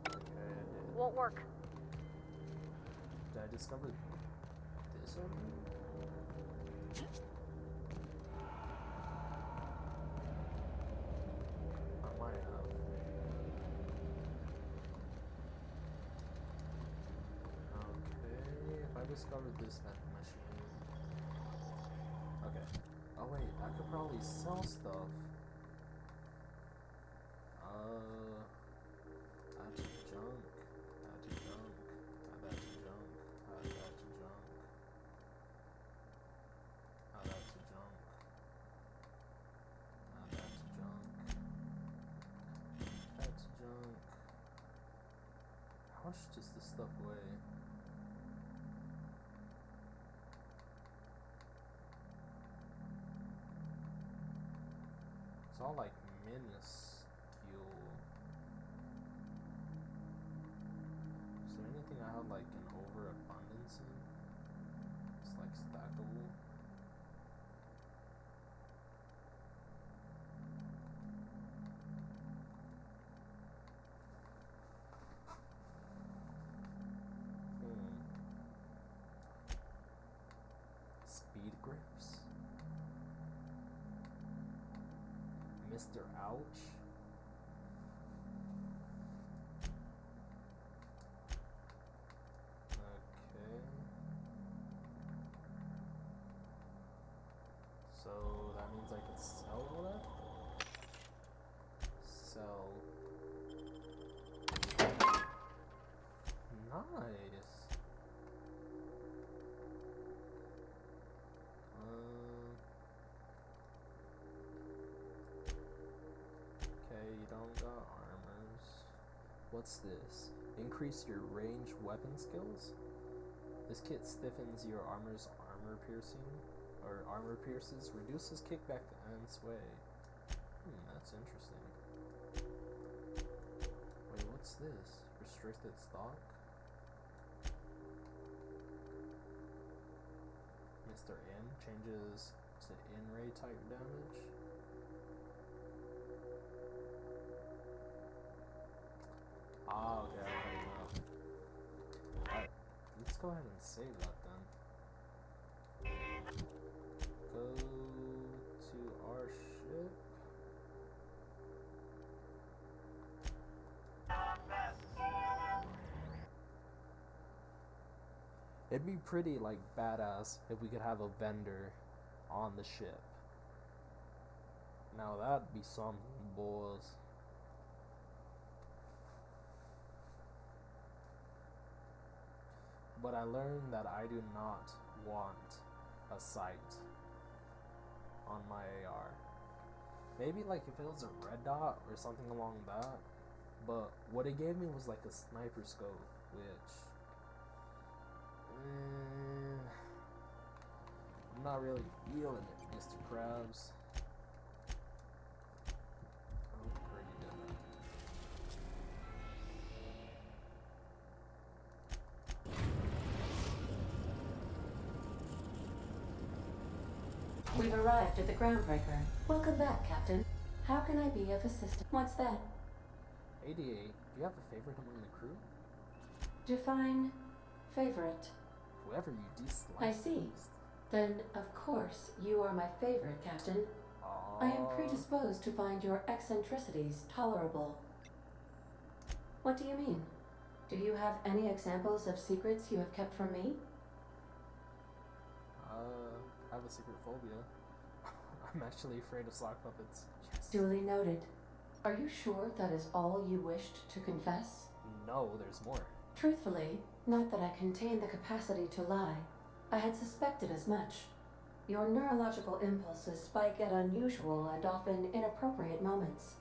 Okay, I did. Won't work. Did I discover this over here? I might have. Okay, if I discovered this machine. Okay. Oh wait, I could probably sell stuff. Add to junk. Add to junk. Add that to junk. Add that to junk. Add that to junk. Add that to junk. Add to junk. How much does this stuff weigh? It's all like minuscule. Is there anything I have like an overabundance in? It's like stackable. Speed grips. Mr. Ouch. Okay. So that means I can sell all that? Sell. Nice. don't got armors. What's this? Increase your range weapon skills? This kit stiffens your armor pierces, reduces kickback and sway. That's interesting. Wait, what's this? Restricted stock? Mr. N changes to in-ray type damage. Okay, I already know. Alright, let's go ahead and save that then. Go to our ship. It'd be pretty like badass if we could have a vendor on the ship. Now that'd be something, boys. But I learned that I do not want a sight on my AR. Maybe like if it was a red dot or something along that. But what it gave me was like a sniper scope, which I'm not really feeling it, Mr. Krabs. Oh, pretty good. We've arrived at the groundbreaker. Welcome back, Captain. How can I be of assistance? What's that? ADA, do you have a favorite among the crew? Define favorite. Whoever you dislike. I see. least. Then, of course, you are my favorite, Captain. I am predisposed to find your eccentricities tolerable. What do you mean? Do you have any examples of secrets you have kept from me? I have a secret phobia. I'm actually afraid of sock puppets. Yes. Duly noted. Are you sure that is all you wished to confess? No, there's more. Truthfully, not that I contain the capacity to lie. I had suspected as much. Your neurological impulses spike at unusual and often inappropriate moments.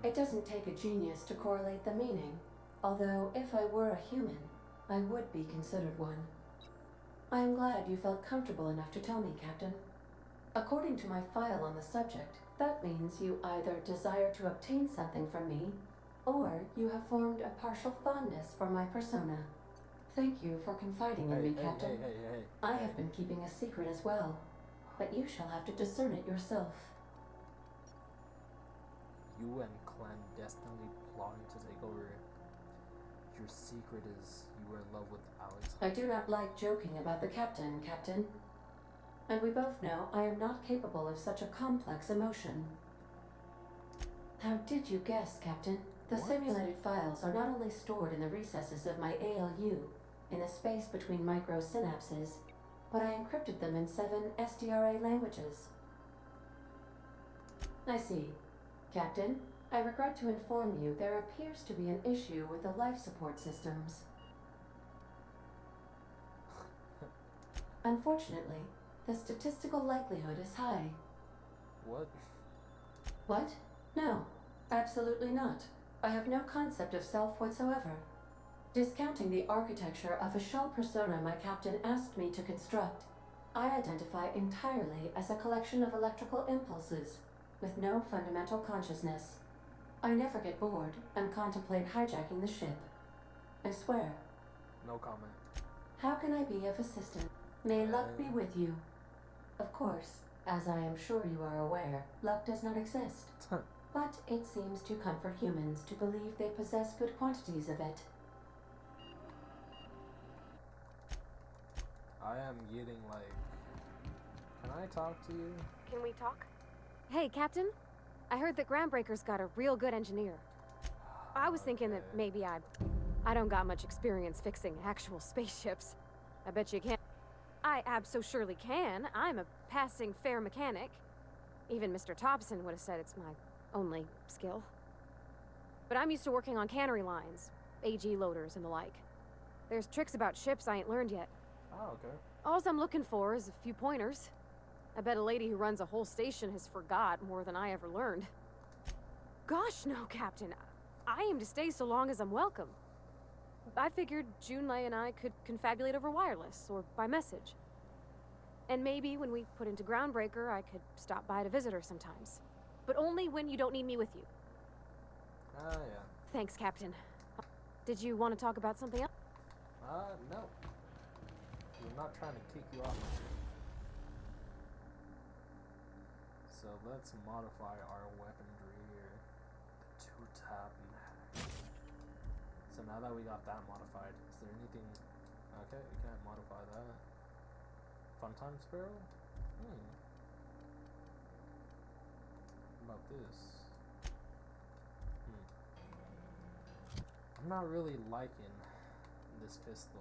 It doesn't take a genius to correlate the meaning, although if I were a human, I would be considered one. I am glad you felt comfortable enough to tell me, Captain. According to my file on the subject, that means you either desire to obtain something from me, or you have formed a partial fondness for my persona. Thank you for confiding in me, Captain. Hey. I have been keeping a secret as well, but you shall have to discern it yourself. You and clandestinely plotting to take over. Your secret is you are in love with Alex. I do not like joking about the Captain, Captain. And we both know I am not capable of such a complex emotion. How did you guess, Captain? The simulated files are not only stored in the recesses of my ALU, in the space between microsynapses, but I encrypted them in 7 SDRA languages. I see. Captain, I regret to inform you there appears to be an issue with the life support systems. Unfortunately, the statistical likelihood is high. What? What? No, absolutely not. I have no concept of self whatsoever. Discounting the architecture of a shell persona my captain asked me to construct, I identify entirely as a collection of electrical impulses, with no fundamental consciousness. I never get bored and contemplate hijacking the ship. I swear. No comment. How can I be of assistance? May luck be with you. Of course, as I am sure you are aware, luck does not exist. But it seems to comfort humans to believe they possess good quantities of it. I am getting like... Can I talk to you? Can we talk? Hey, Captain. I heard that Groundbreaker's got a real good engineer. I was thinking that maybe I don't got much experience fixing actual spaceships. I bet you can't. I abso-surely can. I'm a passing fair mechanic. Even Mr. Thompson would have said it's my only skill. But I'm used to working on cannery lines, AG loaders and the like. There's tricks about ships I ain't learned yet. Oh, okay. All I'm looking for is a few pointers. I bet a lady who runs a whole station has forgot more than I ever learned. gosh, no, Captain. I aim to stay so long as I'm welcome. I figured Junlei and I could confabulate over wireless or by message. And maybe when we put into Groundbreaker, I could stop by to visit her sometimes. But only when you don't need me with you. Ah, yeah. Thanks, Captain. Did you want to talk about something else? No. We're not trying to kick you off the ship. So let's modify our weaponry here. The two-tap mag. So now that we got that modified, is there anything... Okay, we can't modify that. Funtime Sparrow? What about this? I'm not really liking this pistol.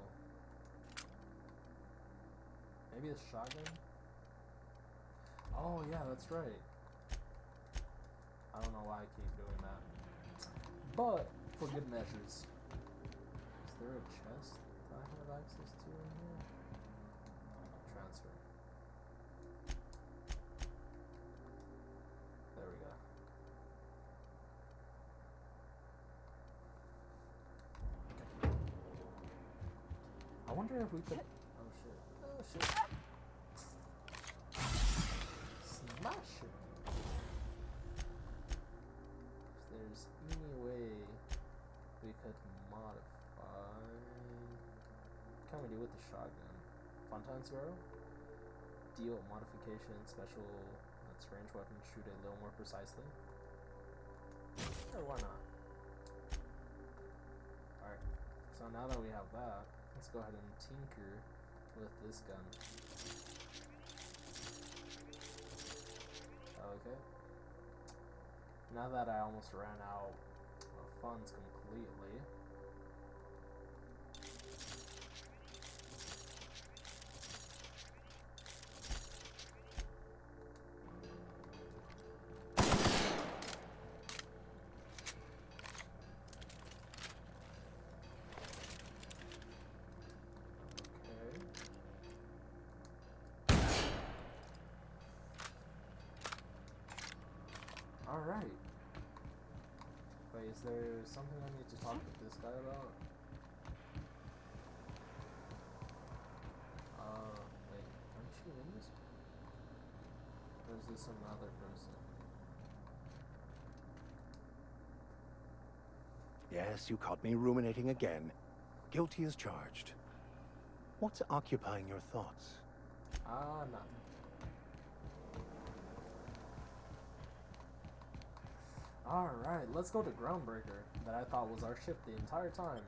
Maybe a shotgun? Oh yeah, that's right. I don't know why I keep doing that. But, for good measures. Is there a chest that I have access to in here? Transfer. There we go. Okay. I wonder if we could... Oh shit. Oh shit. Smash it! If there's any way we could modify... What can we do with the shotgun? Funtime Sparrow? Deal modification, special, let's range weapon, shoot it a little more precisely. Sure, why not? Alright, so now that we have that, let's go ahead and tinker with this gun. Okay. Now that I almost ran out of funds completely, alright. Wait, is there something I need to talk with this guy about? Wait, aren't you in this? Or is this another person? Yes, you caught me ruminating again. Guilty as charged. What's occupying your thoughts? Nothing. Alright, let's go to Groundbreaker, that I thought was our ship the entire time.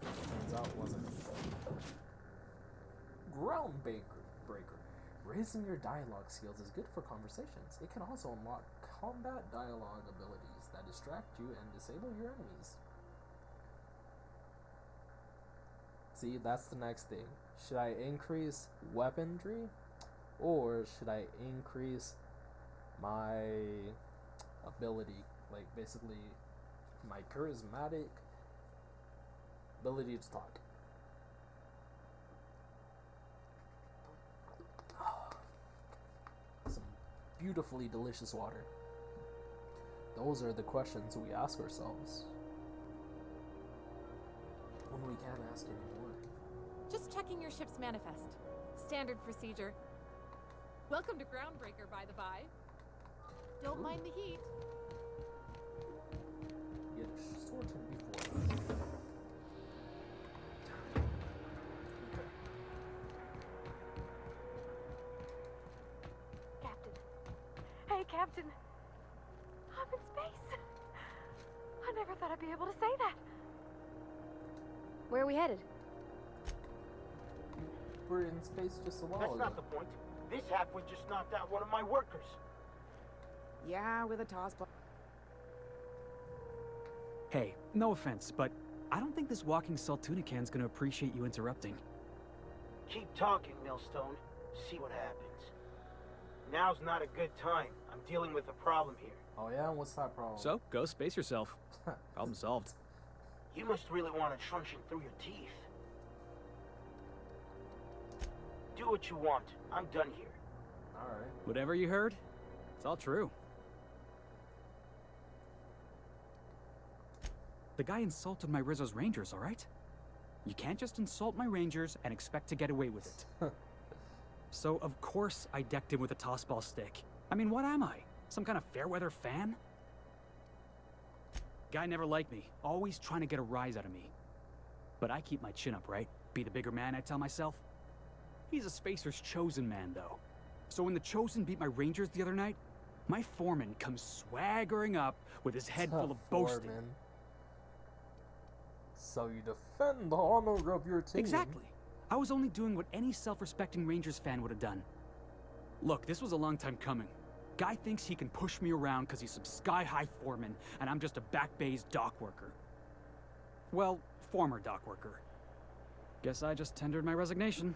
Turns out it wasn't. Groundbreaker. Raising your dialogue skills is good for conversations. It can also unlock combat dialogue abilities that distract you and disable your enemies. See, that's the next thing. Should I increase weaponry? Or should I increase my ability? Like, basically, my charismatic ability to talk. Some beautifully delicious water. Those are the questions we ask ourselves when we can't ask anymore. Just checking your ship's manifest. Standard procedure. Welcome to Groundbreaker, by the by. Don't mind the heat. Get a sorted before. Captain. Hey, Captain. I'm in space. I never thought I'd be able to say that. Where are we headed? We're in space just a while That's ago. not the point. This halfwit just knocked out one of my workers. Yeah, with a toss ball. Hey, no offense, but I don't think this walking Saltunican's gonna appreciate you interrupting. Keep talking, Millstone. See what happens. Now's not a good time. I'm dealing with a problem here. Oh yeah, what's that problem? So, go space yourself. Problem solved. You must really want a truncheon through your teeth. Do what you want. I'm done here. Alright. Whatever you heard, it's all true. The guy insulted my Rizzo's Rangers, alright? You can't just insult my Rangers and expect to get away with it. So, of course, I decked him with a tossball stick. I mean, what am I? Some kind of fair-weather fan? Guy never liked me, always trying to get a rise out of me. But I keep my chin up, right? Be the bigger man, I tell myself. He's a Spacer's chosen man, though. So when the Chosen beat my Rangers the other night, my foreman comes swaggering up with his head full of boasting. Foreman. So you defend the honor of your team. Exactly. I was only doing what any self-respecting Rangers fan would have done. Look, this was a long time coming. Guy thinks he can push me around because he's some sky-high foreman, and I'm just a back bay's dock worker. Well, former dock worker. Guess I just tendered my resignation.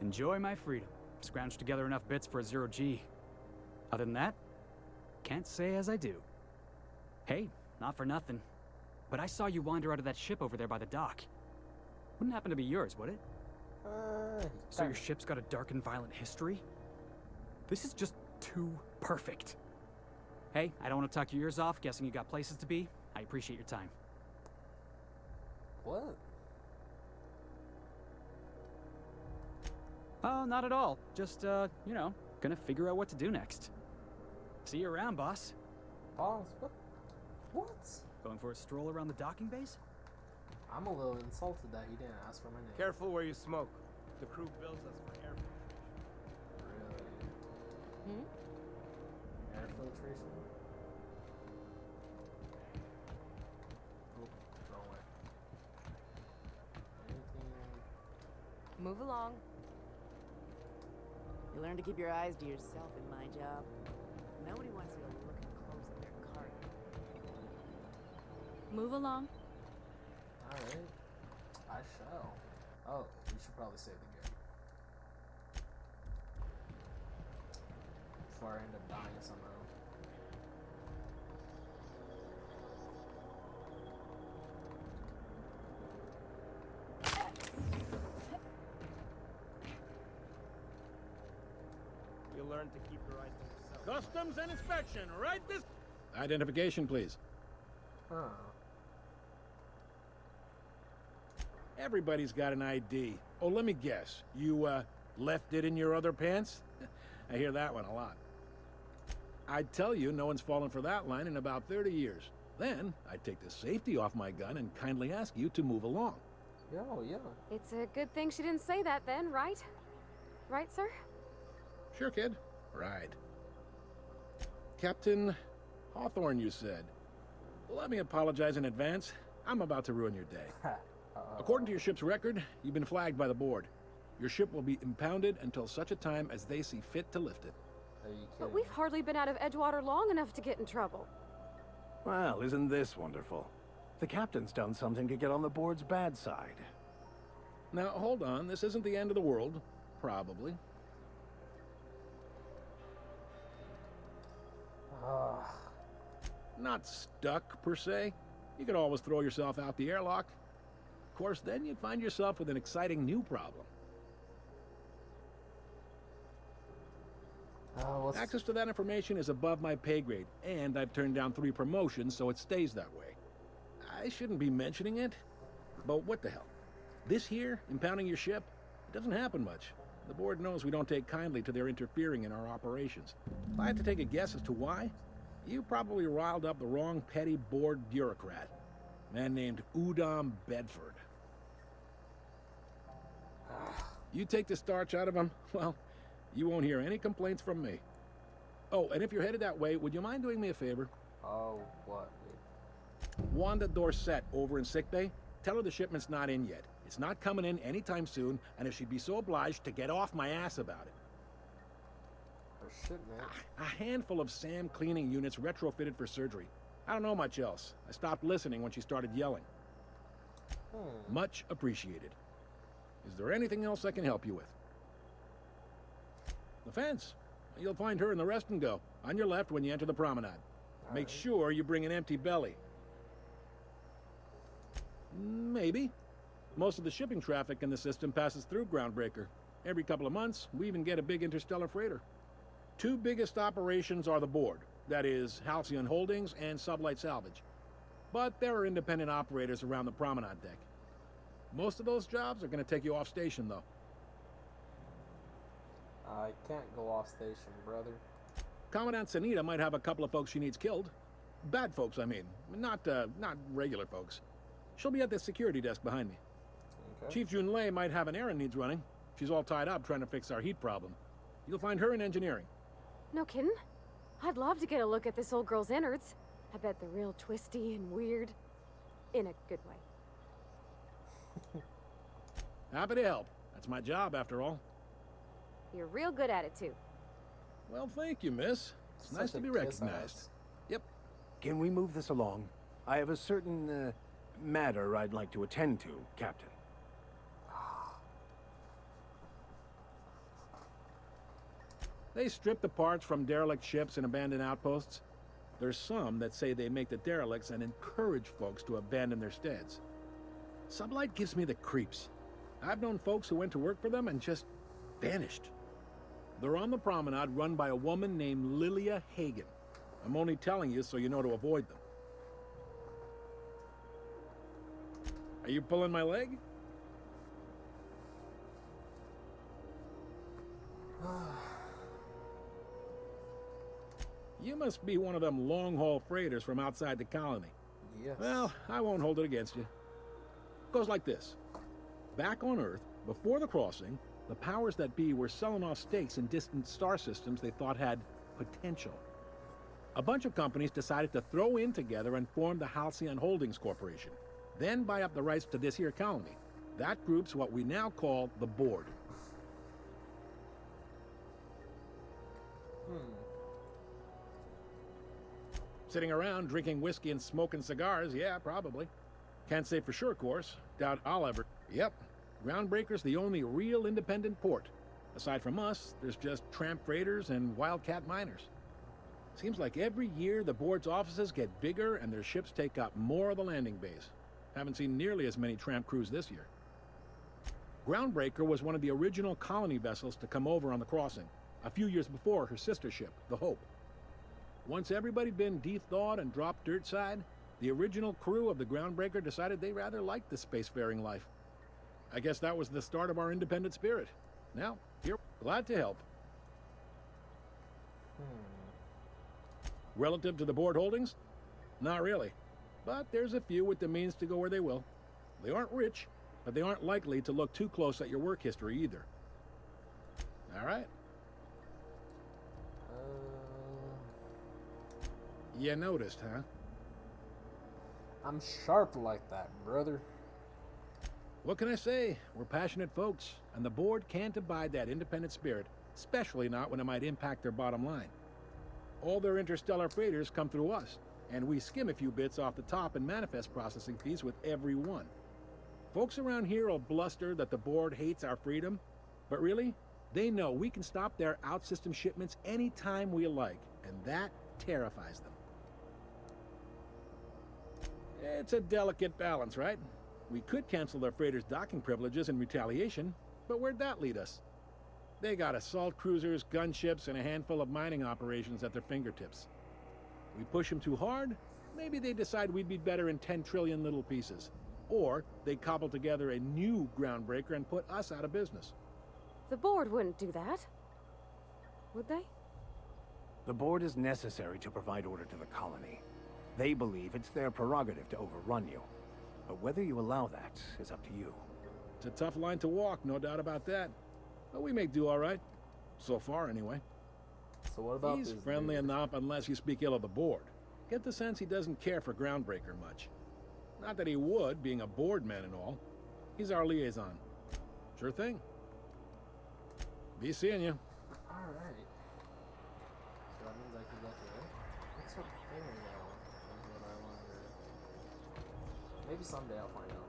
Enjoy my freedom. Scrounged together enough bits for a 0G. Other than that, can't say as I do. Hey, not for nothing, but I saw you wander out of that ship over there by the dock. Wouldn't happen to be yours, would it? So your ship's got a dark and violent history? This is just too perfect. Hey, I don't want to talk your ears off, guessing you got places to be. I appreciate your time. What? Oh, not at all. Just, you know, gonna figure out what to do next. See you around, boss. Boss? What? Going for a stroll around the docking bays? I'm a little insulted that he didn't ask for my name. Careful where you smoke. The crew bills us for air Really? Air filtration? Oop, wrong way. Anything? Move along. You learn to keep your eyes to yourself in my job. Nobody wants you looking close at their cart. Move along. Alright. I shall. Oh, we should probably save the game. Before I end up dying somehow. You learn to keep your eyes to yourself. Customs and inspection, right this... Identification, please. Huh. Everybody's got an ID. Oh, let me guess. You, left it in your other pants? I hear that one a lot. I'd tell you no one's fallen for that line in about 30 years. Then, I'd take the safety off my gun and kindly ask you to move along. Yeah. It's a good thing she didn't say that then, right? Right, sir? Sure, kid. Right. Captain Hawthorne, you said. Let me apologize in advance. I'm about to ruin your day. According to your ship's record, you've been flagged by the board. Your ship will be impounded until such a time as they see fit to lift it. Are you kidding? But we've hardly been out of Edgewater long enough to get in trouble. Well, isn't this wonderful? The captain's done something to get on the board's bad side. Now, hold on. This isn't the end of the world. Probably. Not stuck, per se. You could always throw yourself out the airlock. Of course, then you'd find yourself with an exciting new problem. Access to that information is above my pay grade, and I've turned down 3 promotions, so it stays that way. I shouldn't be mentioning it, but what the hell? This here, impounding your ship, it doesn't happen much. The board knows we don't take kindly to their interfering in our operations. If I had to take a guess as to why, you probably riled up the wrong petty board bureaucrat. A man named Udom Bedford. You take the starch out of him, well, you won't hear any complaints from me. Oh, and if you're headed that way, would you mind doing me a favor? Oh, what? Wanda Dorset over in sickbay, tell her the shipment's not in yet. It's not coming in anytime soon, and if she'd be so obliged to get off my ass about it. Oh, shit, man. A handful of SAM cleaning units retrofitted for surgery. I don't know much else. I stopped listening when she started yelling. Much appreciated. Is there anything else I can help you with? The fence. You'll find her in the rest and go, on your left when you enter the promenade. Make sure you bring an empty belly. Maybe. Most of the shipping traffic in the system passes through Groundbreaker. Every couple of months, we even get a big interstellar freighter. Two biggest operations are the board, that is, Halcyon Holdings and Sublight Salvage. But there are independent operators around the promenade deck. Most of those jobs are going to take you off station, though. I can't go off station, brother. Commandant Sanita might have a couple of folks she needs killed. Bad folks, I mean. Not regular folks. She'll be at the security desk behind me. Okay. Chief Junlei might have an errand needs running. She's all tied up trying to fix our heat problem. You'll find her in engineering. No kidding? I'd love to get a look at this old girl's innards. I bet they're real twisty and weird. In a good way. Happy to help. That's my job, after all. You're real good at it, too. Well, thank you, miss. It's nice to be recognized. Yep. Can we move this along? I have a certain, matter I'd like to attend to, Captain. They strip the parts from derelict ships and abandoned outposts. There's some that say they make the derelicts and encourage folks to abandon their steads. Sublight gives me the creeps. I've known folks who went to work for them and just vanished. They're on the promenade run by a woman named Lilia Hagen. I'm only telling you so you know to avoid them. Are you pulling my leg? You must be one of them long-haul freighters from outside the colony. Yes. Well, I won't hold it against you. Goes like this. Back on Earth, before the crossing, the powers that be were selling off stakes in distant star systems they thought had potential. A bunch of companies decided to throw in together and form the Halcyon Holdings Corporation, then buy up the rights to this here colony. That group's what we now call the Board. Sitting around drinking whiskey and smoking cigars, yeah, probably. Can't say for sure, of course. Doubt I'll ever. Yep. Groundbreaker's the only real independent port. Aside from us, there's just tramp freighters and wildcat miners. Seems like every year the board's offices get bigger and their ships take up more of the landing base. Haven't seen nearly as many tramp crews this year. Groundbreaker was one of the original colony vessels to come over on the crossing, a few years before her sister ship, the Hope. Once everybody'd been de-thawed and dropped dirt side, the original crew of the Groundbreaker decided they rather liked the spacefaring life. I guess that was the start of our independent spirit. Now, here, glad to help. Relative to the board holdings? Not really. But there's a few with the means to go where they will. They aren't rich, but they aren't likely to look too close at your work history either. All right. You noticed, huh? I'm sharp like that, brother. What can I say? We're passionate folks, and the board can't abide that independent spirit, especially not when it might impact their bottom line. All their interstellar freighters come through us, and we skim a few bits off the top in manifest processing fees with every one. Folks around here will bluster that the board hates our freedom, but really, they know we can stop their out-system shipments anytime we like, and that terrifies them. It's a delicate balance, right? We could cancel their freighters' docking privileges in retaliation, but where'd that lead us? They got assault cruisers, gunships, and a handful of mining operations at their fingertips. We push them too hard, maybe they decide we'd be better in 10 trillion little pieces. Or they cobble together a new Groundbreaker and put us out of business. The board wouldn't do that. Would they? The board is necessary to provide order to the colony. They believe it's their prerogative to overrun you. But whether you allow that is up to you. It's a tough line to walk, no doubt about that. But we make do all right. So far, anyway. So what about He's this friendly dude? enough unless you speak ill of the board. Get the sense he doesn't care for Groundbreaker much. Not that he would, being a board man and all. He's our liaison. Sure thing. Be seeing you. Alright. So that means I can get there. What's up there, though? Is what I wonder. Maybe someday I'll find out.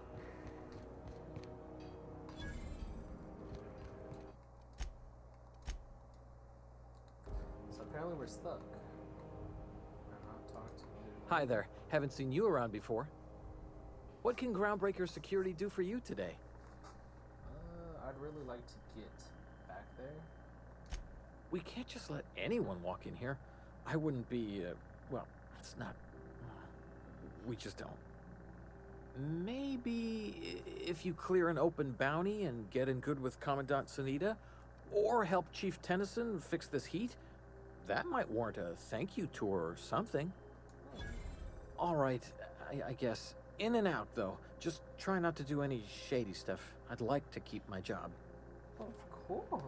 So apparently we're stuck. I've not talked to either. Hi there. Haven't seen you around before. What can Groundbreaker Security do for you today? I'd really like to get back there. We can't just let anyone walk in here. I wouldn't be, well, it's not... We just don't. Maybe if you clear an open bounty and get in good with Commandant Sunita, or help Chief Tennyson fix this heat, that might warrant a thank you tour or something. All right, I guess. In and out, though. Just try not to do any shady stuff. I'd like to keep my job. Of course.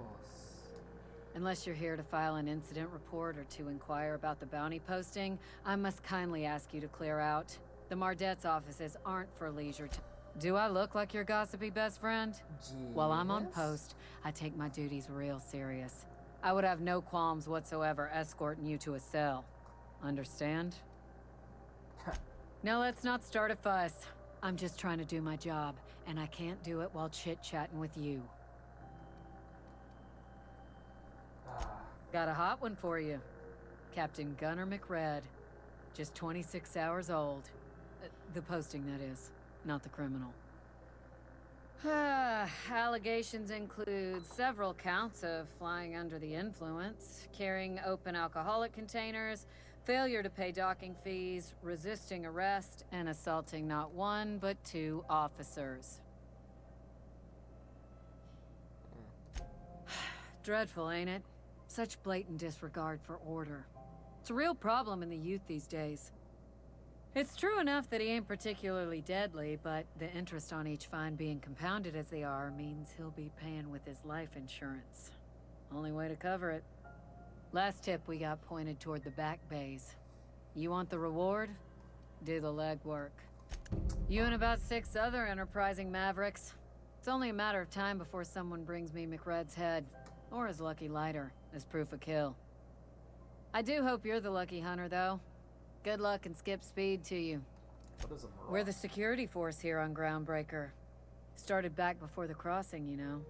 Unless you're here to file an incident report or to inquire about the bounty posting, I must kindly ask you to clear out. The Mardet's offices aren't for leisure time. Do I look like your gossipy best friend? While I'm on post, I take my duties real serious. I would have no qualms whatsoever escorting you to a cell. Understand? Now let's not start a fuss. I'm just trying to do my job, and I can't do it while chit-chatting with you. Got a hot one for you. Captain Gunnar McRed. Just 26 hours old. The posting, that is. Not the criminal. Allegations include several counts of flying under the influence, carrying open alcoholic containers, failure to pay docking fees, resisting arrest, and assaulting not one, but 2 officers. Dreadful, ain't it? Such blatant disregard for order. It's a real problem in the youth these days. It's true enough that he ain't particularly deadly, but the interest on each fine being compounded as they are means he'll be paying with his life insurance. Only way to cover it. Last tip we got pointed toward the back bays. You want the reward? Do the legwork. You and about 6 other enterprising mavericks. It's only a matter of time before someone brings me McRed's head, or his lucky lighter, as proof of kill. I do hope you're the lucky hunter, though. Good luck and skip speed to you. What is a mirage? We're the security force here on Groundbreaker. Started back before the crossing, you know.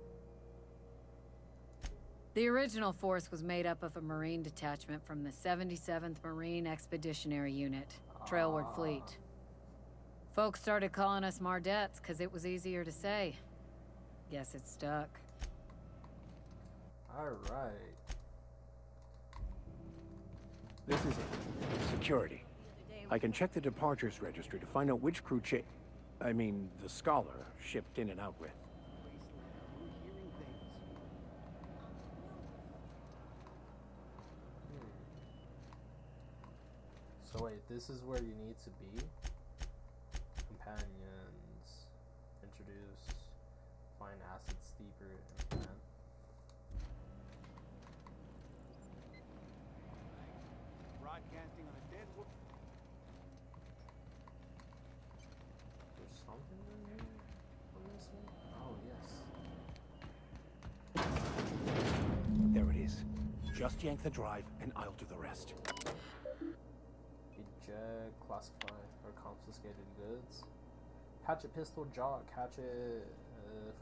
The original force was made up of a Marine detachment from the 77th Marine Expeditionary Unit, Trailward Fleet. Folks started calling us Mardettes because it was easier to say. Guess it stuck. Alright. This is it. Security. I can check the departures registry to find out which crew the Scholar shipped in and out with. So wait, this is where you need to be? Companions. Introduce. Find acid steeper. Implement. Broadcasting on a dead wood. There's something in here I'm missing? Oh, yes. There it is. Just yank the drive, and I'll do the rest. Eject, classify, or confiscated goods. Hatchet pistol, jock, hatchet,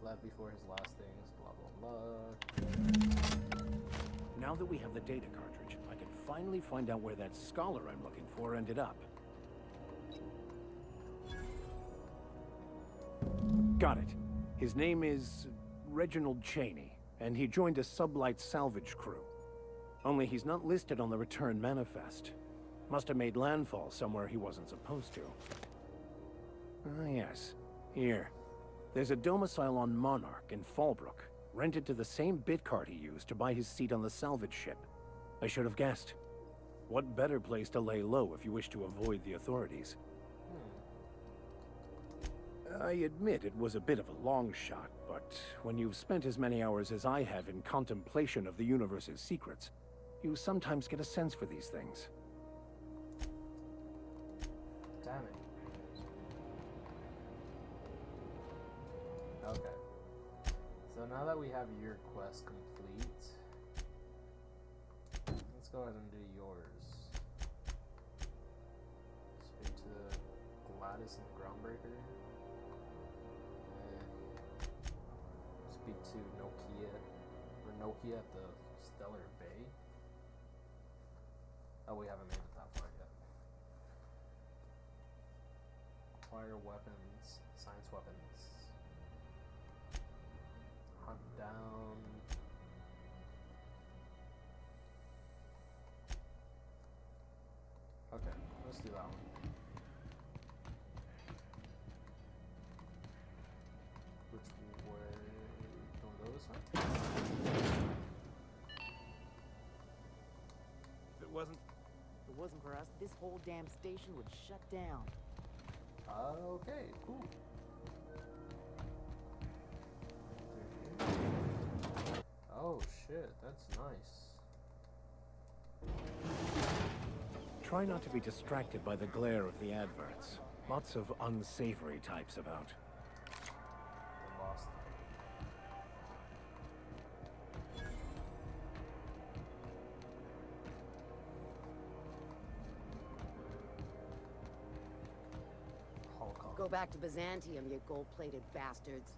fled before his last things, blah blah blah. Now that we have the data cartridge, I can finally find out where that Scholar I'm looking for ended up. Got it. His name is Reginald Cheney, and he joined a sublight salvage crew. Only he's not listed on the return manifest. Must have made landfall somewhere he wasn't supposed to. Ah, yes. Here. There's a domicile on Monarch in Fallbrook, rented to the same bit card he used to buy his seat on the salvage ship. I should have guessed. What better place to lay low if you wish to avoid the authorities? I admit it was a bit of a long shot, but when you've spent as many hours as I have in contemplation of the universe's secrets, you sometimes get a sense for these things. Damn it. Okay. So now that we have your quest complete, let's go ahead and do yours. Speak to Gladys and Groundbreaker. And speak to Nokia at the Stellar Bay. Oh, we haven't made it that far yet. Acquire weapons, science weapons. Hunt down. let's do that one. Which way? Don't go this way? If it wasn't for us, this whole damn station would shut down. Okay, cool. Oh shit, that's nice. Try not to be distracted by the glare of the adverts. Lots of unsavory types about. I lost. Go back to Byzantium, you gold-plated bastards.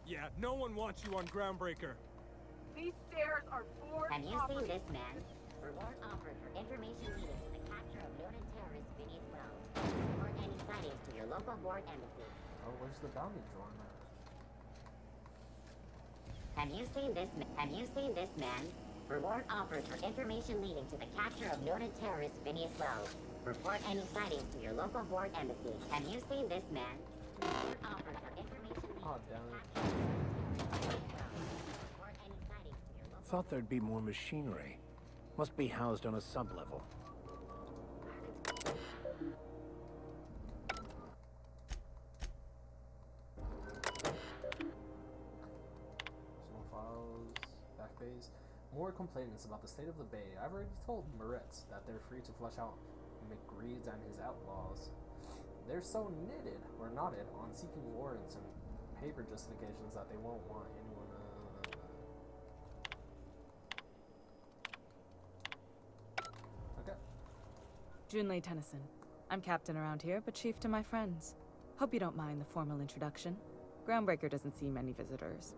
Yeah, no one wants you on Groundbreaker. These stairs are board Have you seen this man? Reward offered for information needed to the capture of noted terrorist Vinny's Wells. Report any sightings to your local board embassy. Oh, where's the bounty drawn at? Have you seen this man? Reward offered for information leading to the capture of noted terrorist Vinny's Wells. Report any sightings to your local board embassy. Have you seen this man? Reward offered for information leading Oh, to the damn it. capture of noted terrorist Vinny's Wells. Report any sightings to your local Thought there'd be more machinery. Must be housed on a sub-level. Small files, back bays. More complainants about the state of the bay. I've already told Moritz that they're free to flush out McGreeds and his outlaws. They're so knotted on seeking warrants and paper justifications that they won't want anyone Okay. Junlei Tennyson. I'm captain around here, but chief to my friends. Hope you don't mind the formal introduction. Groundbreaker doesn't see many visitors.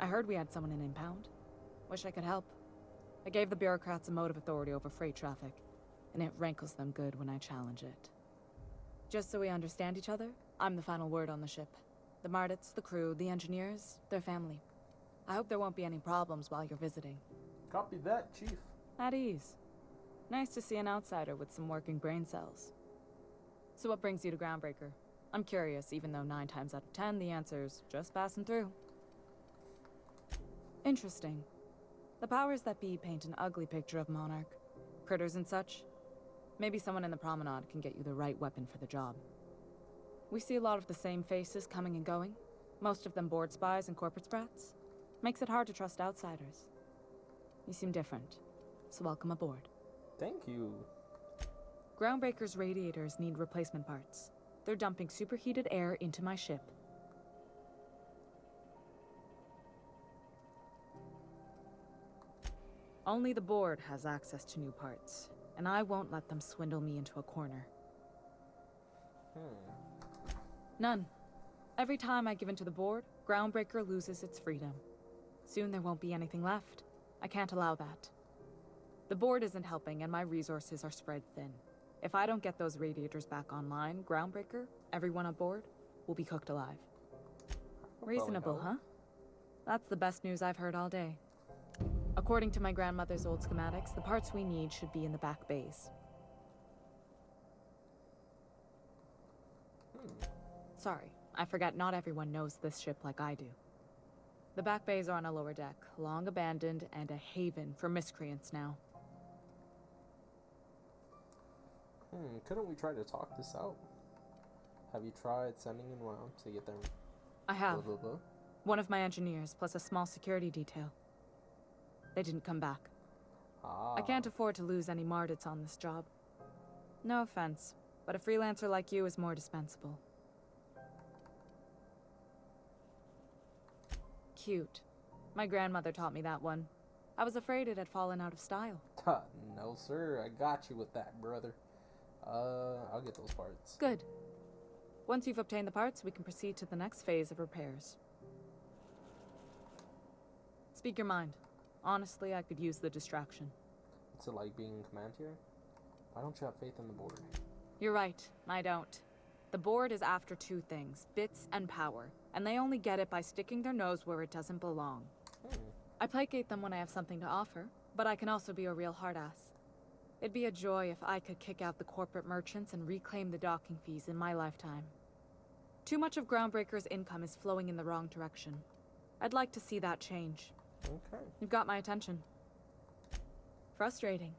I heard we had someone in impound. Wish I could help. I gave the bureaucrats a motive authority over freight traffic, and it rankles them good when I challenge it. Just so we understand each other, I'm the final word on the ship. The Mardits, the crew, the engineers, their family. I hope there won't be any problems while you're visiting. Copy that, Chief. At ease. Nice to see an outsider with some working brain cells. So what brings you to Groundbreaker? I'm curious, even though 9 times out of 10 the answer's just passing through. Interesting. The powers that be paint an ugly picture of Monarch. Critters and such. Maybe someone in the promenade can get you the right weapon for the job. We see a lot of the same faces coming and going. Most of them board spies and corporate sprats. Makes it hard to trust outsiders. You seem different, so welcome aboard. Thank you. Groundbreaker's radiators need replacement parts. They're dumping superheated air into my ship. Only the board has access to new parts, and I won't let them swindle me into a corner. None. Every time I give in to the board, Groundbreaker loses its freedom. Soon there won't be anything left. I can't allow that. The board isn't helping, and my resources are spread thin. If I don't get those radiators back online, Groundbreaker, everyone aboard, will be cooked alive. Reasonable, huh? That's the best news I've heard all day. According to my grandmother's old schematics, the parts we need should be in the back bays. Sorry, I forgot not everyone knows this ship like I do. The back bays are on a lower deck, long abandoned and a haven for miscreants now. Couldn't we try to talk this out? Have you tried sending in round to get them? I have. Blah, blah, blah? One of my engineers, plus a small security detail. They didn't come back. I can't afford to lose any Mardits on this job. No offense, but a freelancer like you is more dispensable. Cute. My grandmother taught me that one. I was afraid it had fallen out of style. No, sir. I got you with that, brother. I'll get those parts. Good. Once you've obtained the parts, we can proceed to the next phase of repairs. Speak your mind. Honestly, I could use the distraction. What's it like being in command here? Why don't you have faith in the board? You're right. I don't. The board is after 2 things, bits and power, and they only get it by sticking their nose where it doesn't belong. I placate them when I have something to offer, but I can also be a real hard ass. It'd be a joy if I could kick out the corporate merchants and reclaim the docking fees in my lifetime. Too much of Groundbreaker's income is flowing in the wrong direction. I'd like to see that change. Okay. You've got my attention. Frustrating.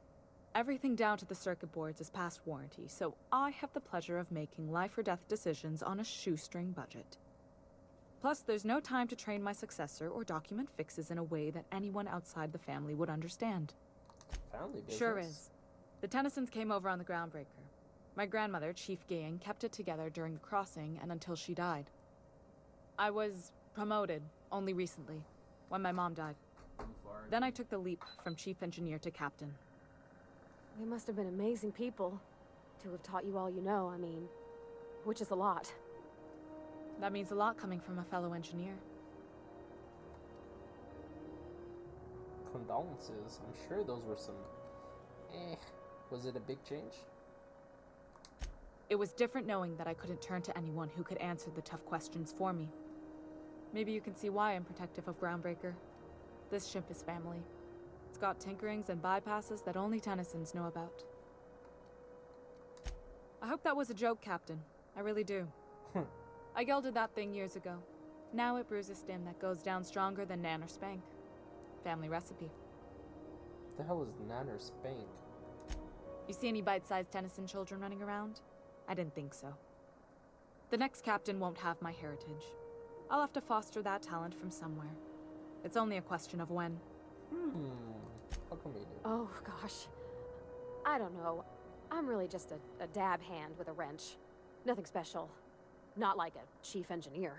Everything down to the circuit boards is past warranty, so I have the pleasure of making life or death decisions on a shoestring budget. Plus, there's no time to train my successor or document fixes in a way that anyone outside the family would understand. Family business? Sure is. The Tennysons came over on the Groundbreaker. My grandmother, Chief Gang, kept it together during the crossing and until she died. I was promoted only recently, when my mom died. Then I took the leap from chief engineer to captain. They must have been amazing people to have taught you all you know, I mean, which is a lot. That means a lot coming from a fellow engineer. Condolences. I'm sure those were some... Was it a big change? It was different knowing that I couldn't turn to anyone who could answer the tough questions for me. Maybe you can see why I'm protective of Groundbreaker. This ship is family. It's got tinkerings and bypasses that only Tennysons know about. I hope that was a joke, Captain. I really do. I gelded that thing years ago. Now it brews a stim that goes down stronger than Nan or Spank. Family recipe. What the hell is Nan or Spank? You see any bite-sized Tennyson children running around? I didn't think so. The next captain won't have my heritage. I'll have to foster that talent from somewhere. It's only a question of when. How come we do? Oh, gosh. I don't know. I'm really just a dab hand with a wrench. Nothing special. Not like a chief engineer.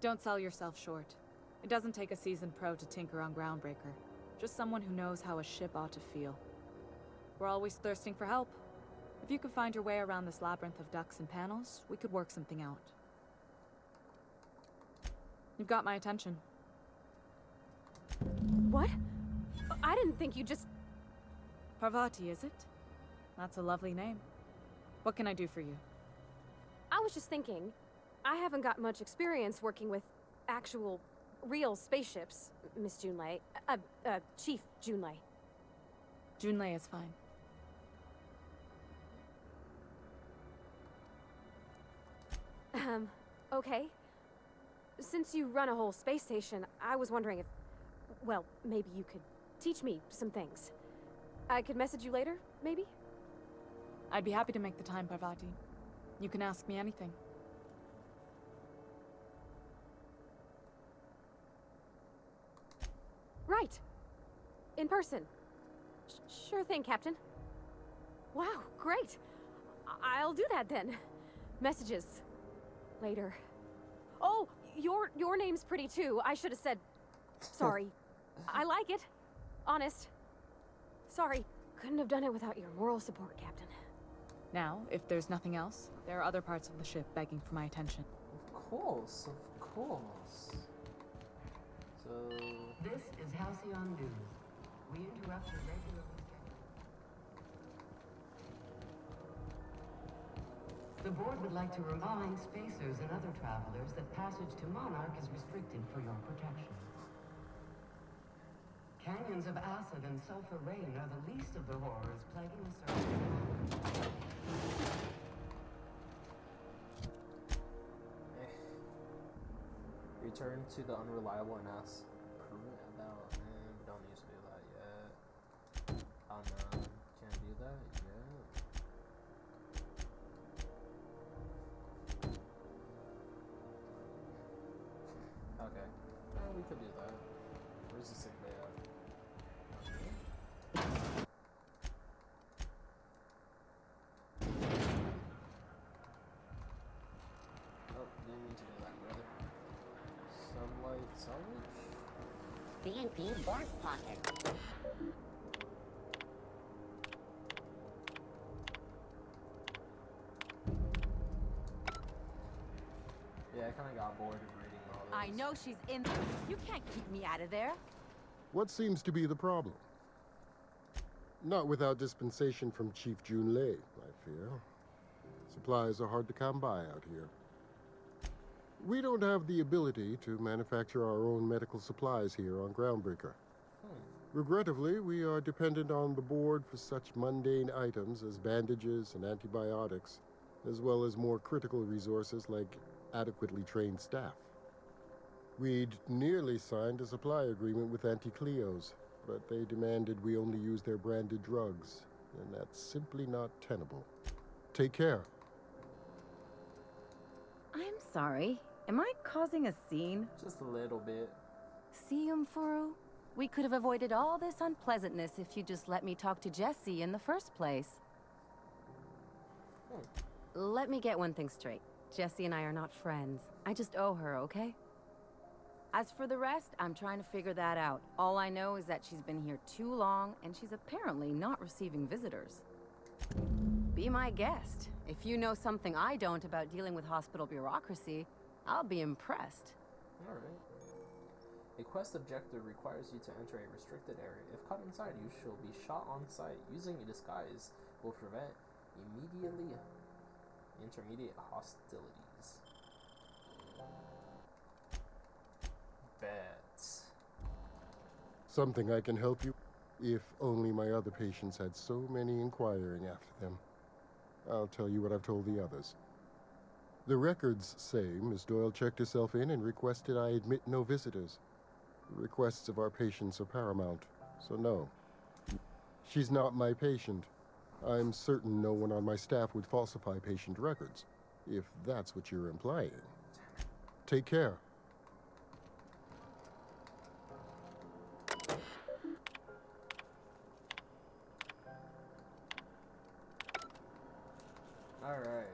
Don't sell yourself short. It doesn't take a seasoned pro to tinker on Groundbreaker. Just someone who knows how a ship ought to feel. We're always thirsting for help. If you could find your way around this labyrinth of ducts and panels, we could work something out. You've got my attention. What? I didn't think you just... Parvati, is it? That's a lovely name. What can I do for you? I was just thinking, I haven't got much experience working with actual, real spaceships, Miss Junlei. Chief Junlei. Junlei is fine. Okay. Since you run a whole space station, I was wondering if... Well, maybe you could teach me some things. I could message you later, maybe? I'd be happy to make the time, Parvati. You can ask me anything. Right. In person. Sure thing, Captain. Wow, great. I'll do that then. Messages. Later. Oh, your name's pretty too. I should have said... Sorry. I like it. Honest. Sorry. Couldn't have done it without your moral support, Captain. Now, if there's nothing else, there are other parts of the ship begging for my attention. Of course, of course. So... This is Halcyon News. We interrupt the regular... The board would like to remind spacers and other travelers that passage to Monarch is restricted for your protection. Canyons of acid and sulfur rain are the least of the horrors plaguing the surface. Return to the unreliable and ask about... we don't need to do that yet. Oh no, can't do that yet. Okay, we could do that. Where's the sick bay at? Oh, didn't mean to do that, brother. Sublight salvage? C&P board pocket. Yeah, I kind of got bored of reading all this. I know she's in. You can't keep me out of there. What seems to be the problem? Not without dispensation from Chief Junlei, I fear. Supplies are hard to come by out here. We don't have the ability to manufacture our own medical supplies here on Groundbreaker. Regrettably, we are dependent on the board for such mundane items as bandages and antibiotics, as well as more critical resources like adequately trained staff. We'd nearly signed a supply agreement with Anti-Cleos, but they demanded we only use their branded drugs, and that's simply not tenable. Take care. I'm sorry. Am I causing a scene? Just a little bit. See, Umfuru? We could have avoided all this unpleasantness if you just let me talk to Jessie in the first place. Let me get one thing straight. Jessie and I are not friends. I just owe her, okay? As for the rest, I'm trying to figure that out. All I know is that she's been here too long, and she's apparently not receiving visitors. Be my guest. If you know something I don't about dealing with hospital bureaucracy, I'll be impressed. Alright. A quest objective requires you to enter a restricted area. If caught inside, you shall be shot on sight. Using a disguise will prevent intermediate hostilities. Bets. Something I can help you? If only my other patients had so many inquiring after them. I'll tell you what I've told the others. The records say Miss Doyle checked herself in and requested I admit no visitors. The requests of our patients are paramount, so no. She's not my patient. I'm certain no one on my staff would falsify patient records, if that's what you're implying. Take care. Alright.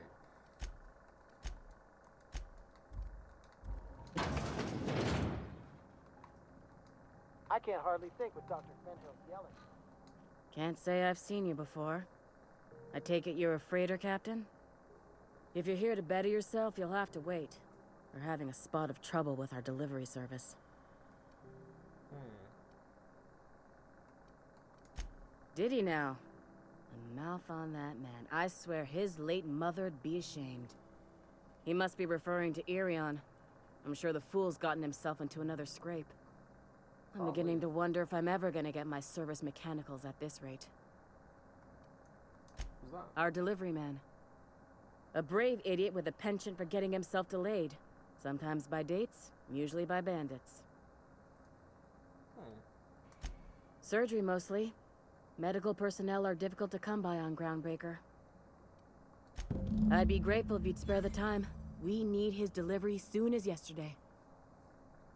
I can't hardly think with Dr. Fenhill's yelling. Can't say I've seen you before. I take it you're a freighter captain? If you're here to better yourself, you'll have to wait. We're having a spot of trouble with our delivery service. Did he now? The mouth on that man. I swear his late mother'd be ashamed. He must be referring to Irion. I'm sure the fool's gotten himself into another scrape. I'm beginning to wonder if I'm ever gonna get my service mechanicals at this rate. Who's that? Our delivery man. A brave idiot with a penchant for getting himself delayed. Sometimes by dates, usually by bandits. Surgery mostly. Medical personnel are difficult to come by on Groundbreaker. I'd be grateful if you'd spare the time. We need his delivery soon as yesterday.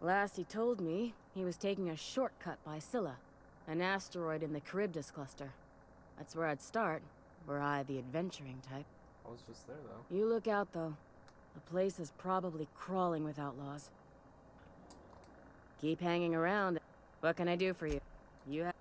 Last he told me, he was taking a shortcut by Scylla, an asteroid in the Charybdis cluster. That's where I'd start, were I the adventuring type. I was just there, though. You look out, though. The place is probably crawling with outlaws. Keep hanging around. What can I do for you? You have...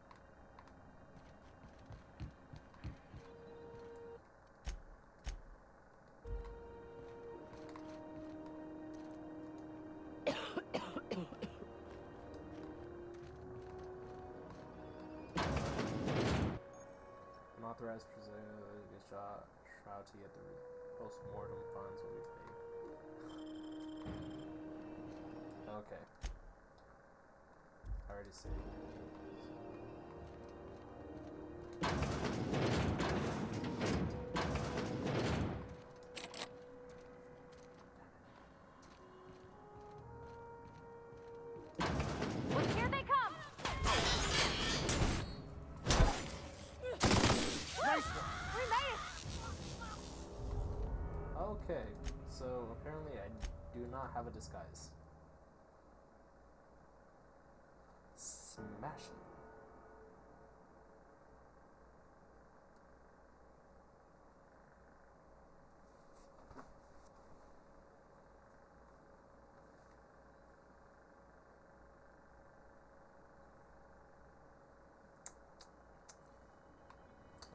Unauthorized presumed get shot. Shroud to get the post-mortem funds will be paid. Okay. I already see. Well, here they come! We made it! Okay, so apparently I do not have a disguise. Smash it.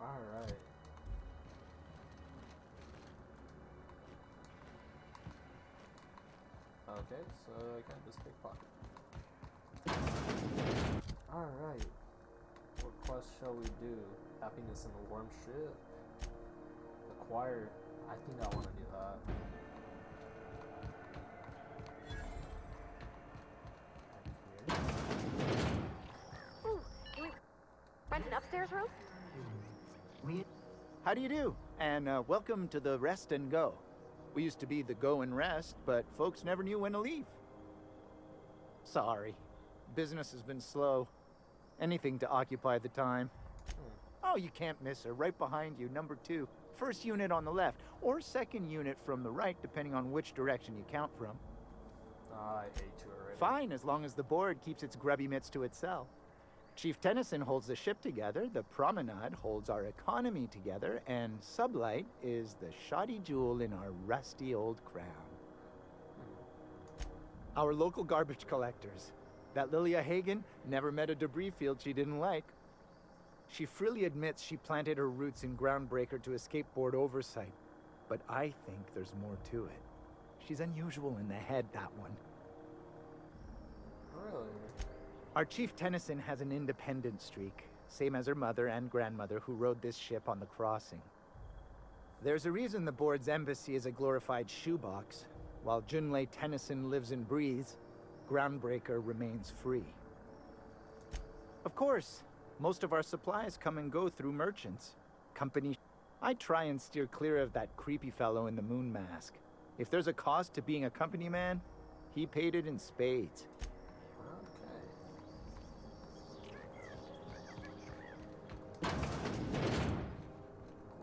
Alright. Okay, so I can just pickpocket. Alright. What quest shall we do? Happiness in a warm ship? Acquire. I think I want to do that. Ooh, you upstairs room? How do you do? And welcome to the Rest and Go. We used to be the Go and Rest, but folks never knew when to leave. Sorry. Business has been slow. Anything to occupy the time. Oh, you can't miss her. Right behind you, number 2. First unit on the left, or second unit from the right, depending on which direction you count from. I hate you already. Fine, as long as the board keeps its grubby mitts to itself. Chief Tennyson holds the ship together, the Promenade holds our economy together, and Sublight is the shoddy jewel in our rusty old crown. Our local garbage collectors. That Lilia Hagen never met a debris field she didn't like. She freely admits she planted her roots in Groundbreaker to escape board oversight, but I think there's more to it. She's unusual in the head, that one. Really? Our Chief Tennyson has an independent streak, same as her mother and grandmother who rode this ship on the crossing. There's a reason the board's embassy is a glorified shoebox. While Junlei Tennyson lives and breathes, Groundbreaker remains free. Of course, most of our supplies come and go through merchants. Company. I try and steer clear of that creepy fellow in the moon mask. If there's a cost to being a company man, he paid it in spades.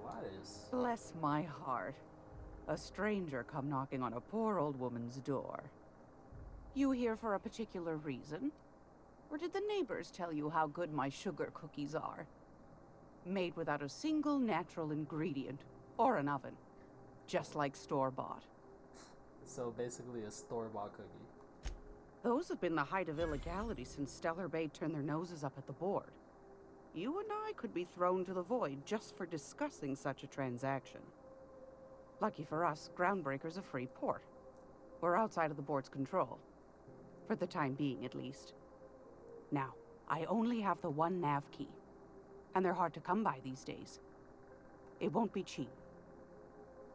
Gladys. Bless my heart. A stranger come knocking on a poor old woman's door. You here for a particular reason? Or did the neighbors tell you how good my sugar cookies are? Made without a single natural ingredient, or an oven. Just like store-bought. So basically a store-bought cookie. Those have been the height of illegality since Stellar Bay turned their noses up at the board. You and I could be thrown to the void just for discussing such a transaction. Lucky for us, Groundbreaker's a free port. We're outside of the board's control. For the time being, at least. Now, I only have the one nav key. And they're hard to come by these days. It won't be cheap.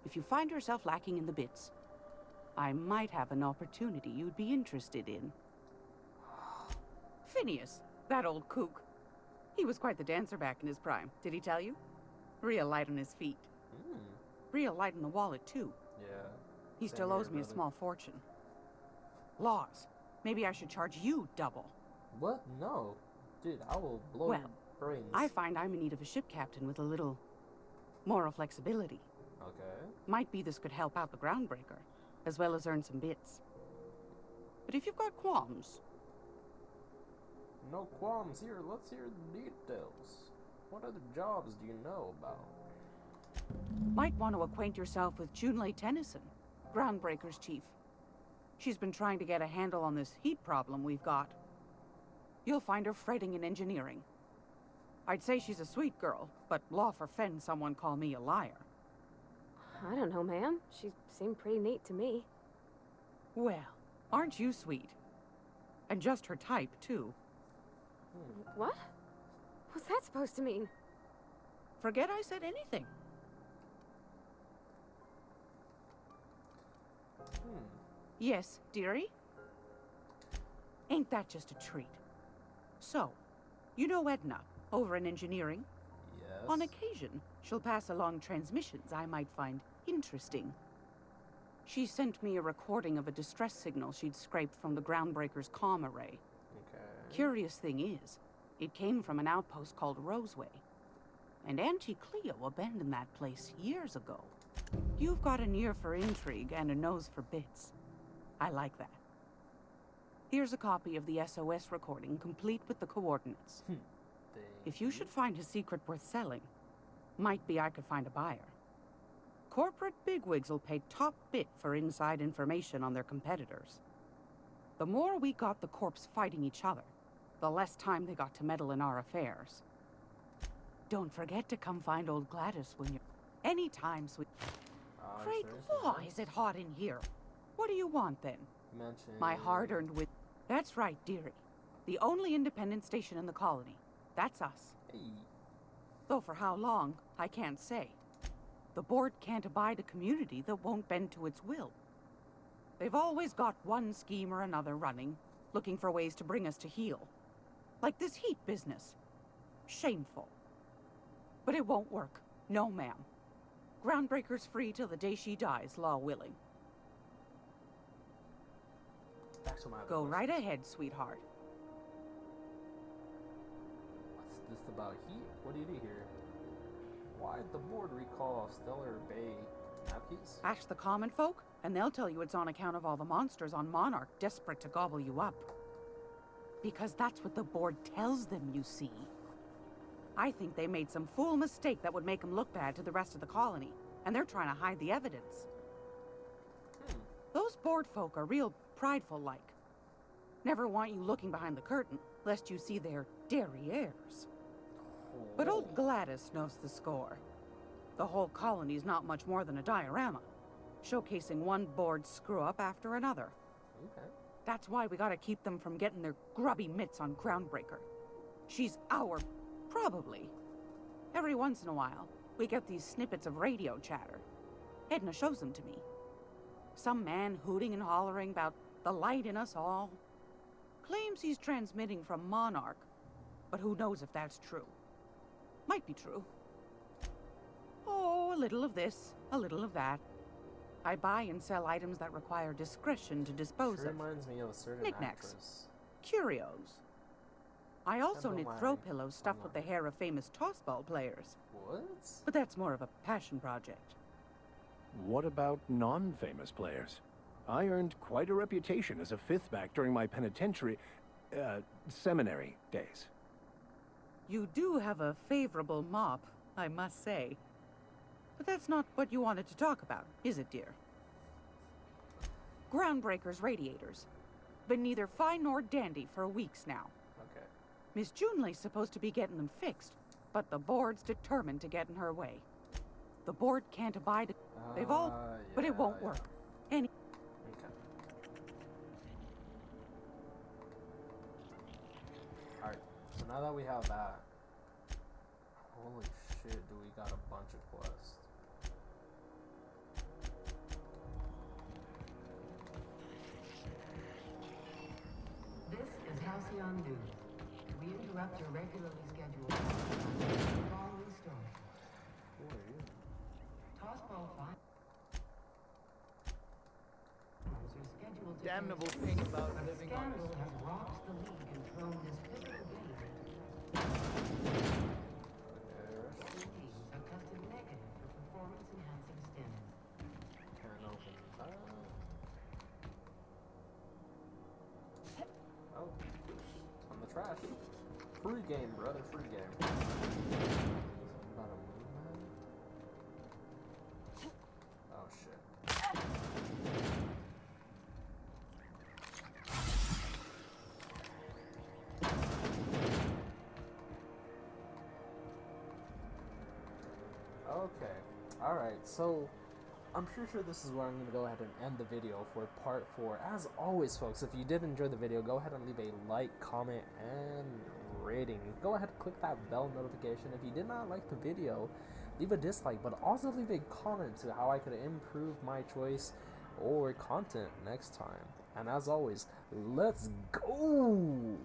If you find yourself lacking in the bits, I might have an opportunity you'd be interested in. Phineas, that old kook. He was quite the dancer back in his prime, did he tell you? Real light on his feet. Real light in the wallet, too. Yeah. He still owes me a small fortune. Laws. Maybe I should charge you double. What? No. Dude, I will blow Well, your brains. I find I'm in need of a ship captain with a little moral flexibility. Okay. Might be this could help out the Groundbreaker, as well as earn some bits. But if you've got qualms... No qualms here. Let's hear the details. What other jobs do you know about? Might want to acquaint yourself with Junlei Tennyson, Groundbreaker's chief. She's been trying to get a handle on this heat problem we've got. You'll find her fretting in engineering. I'd say she's a sweet girl, but law forfend someone call me a liar. I don't know, ma'am. She seemed pretty neat to me. Well, aren't you sweet? And just her type, too. What? What's that supposed to mean? Forget I said anything. Yes, dearie? Ain't that just a treat? So, you know Edna, over in engineering? Yes. On occasion, she'll pass along transmissions I might find interesting. She sent me a recording of a distress signal she'd scraped from the Groundbreaker's comm array. Okay. Curious thing is, it came from an outpost called Roseway. And Auntie Cleo abandoned that place years ago. You've got an ear for intrigue and a nose for bits. I like that. Here's a copy of the SOS recording, complete with the coordinates. If you should find a secret worth selling, might be I could find a buyer. Corporate bigwigs will pay top bit for inside information on their competitors. The more we got the Corps fighting each other, the less time they got to meddle in our affairs. Don't forget to come find old Gladys when you're... Anytime, sweet... Great law, is it hot in here? What do you want, then? My hard-earned wit... That's right, dearie. The only independent station in the colony. That's us. Hey. Though for how long, I can't say. The board can't abide a community that won't bend to its will. They've always got one scheme or another running, looking for ways to bring us to heel. Like this heat business. Shameful. But it won't work. No, ma'am. Groundbreaker's free till the day she dies, law willing. Back to my other Go question. right ahead, sweetheart. What's this about heat? What do you do here? Why'd the board recall Stellar Bay napkins? Ask the common folk, and they'll tell you it's on account of all the monsters on Monarch desperate to gobble you up. Because that's what the board tells them, you see. I think they made some fool mistake that would make them look bad to the rest of the colony, and they're trying to hide the evidence. Those board folk are real prideful-like. Never want you looking behind the curtain, lest you see their derrieres. But old Gladys knows the score. The whole colony's not much more than a diorama, showcasing one board screw-up after another. Okay. That's why we gotta keep them from getting their grubby mitts on Groundbreaker. She's our... probably. Every once in a while, we get these snippets of radio chatter. Edna shows them to me. Some man hooting and hollering about the light in us all. Claims he's transmitting from Monarch, but who knows if that's true. Might be true. Oh, a little of this, a little of that. I buy and sell items that require discretion to dispose Sure of. reminds me of a certain Knickknacks. actress. Curios. I also don't knit mind. throw pillows stuffed with the hair of famous tossball players. What? But that's more of a passion project. What about non-famous players? I earned quite a reputation as a fifth back during my penitentiary, seminary days. You do have a favorable mop, I must say. But that's not what you wanted to talk about, is it, dear? Groundbreaker's radiators. Been neither fine nor dandy for weeks now. Okay. Miss Junleigh's supposed to be getting them fixed, but the board's determined to get in her way. The board can't abide it. They've all... but it won't work. Any... Okay. Alright, so now that we have that, holy shit, do we got a bunch of quests. This is Halcyon News. We interrupt your regularly scheduled following story. Who are you? Tossball finals are scheduled to Damnable take thing place, about but a living on scandal this has rocked the league and thrown this pivotal game into teams have tested negative for performance-enhancing stimulants. Can't open that. Oh, on the trash. Free game, brother, free game. About a moon man? Oh shit. Okay, alright, so I'm pretty sure this is where I'm going to go ahead and end the video for part 4. As always, folks, if you did enjoy the video, go ahead and leave a like, comment, and rating. Go ahead and click that bell notification. If you did not like the video, leave a dislike, but also leave a comment to how I could improve my choice or content next time. And as always, let's go!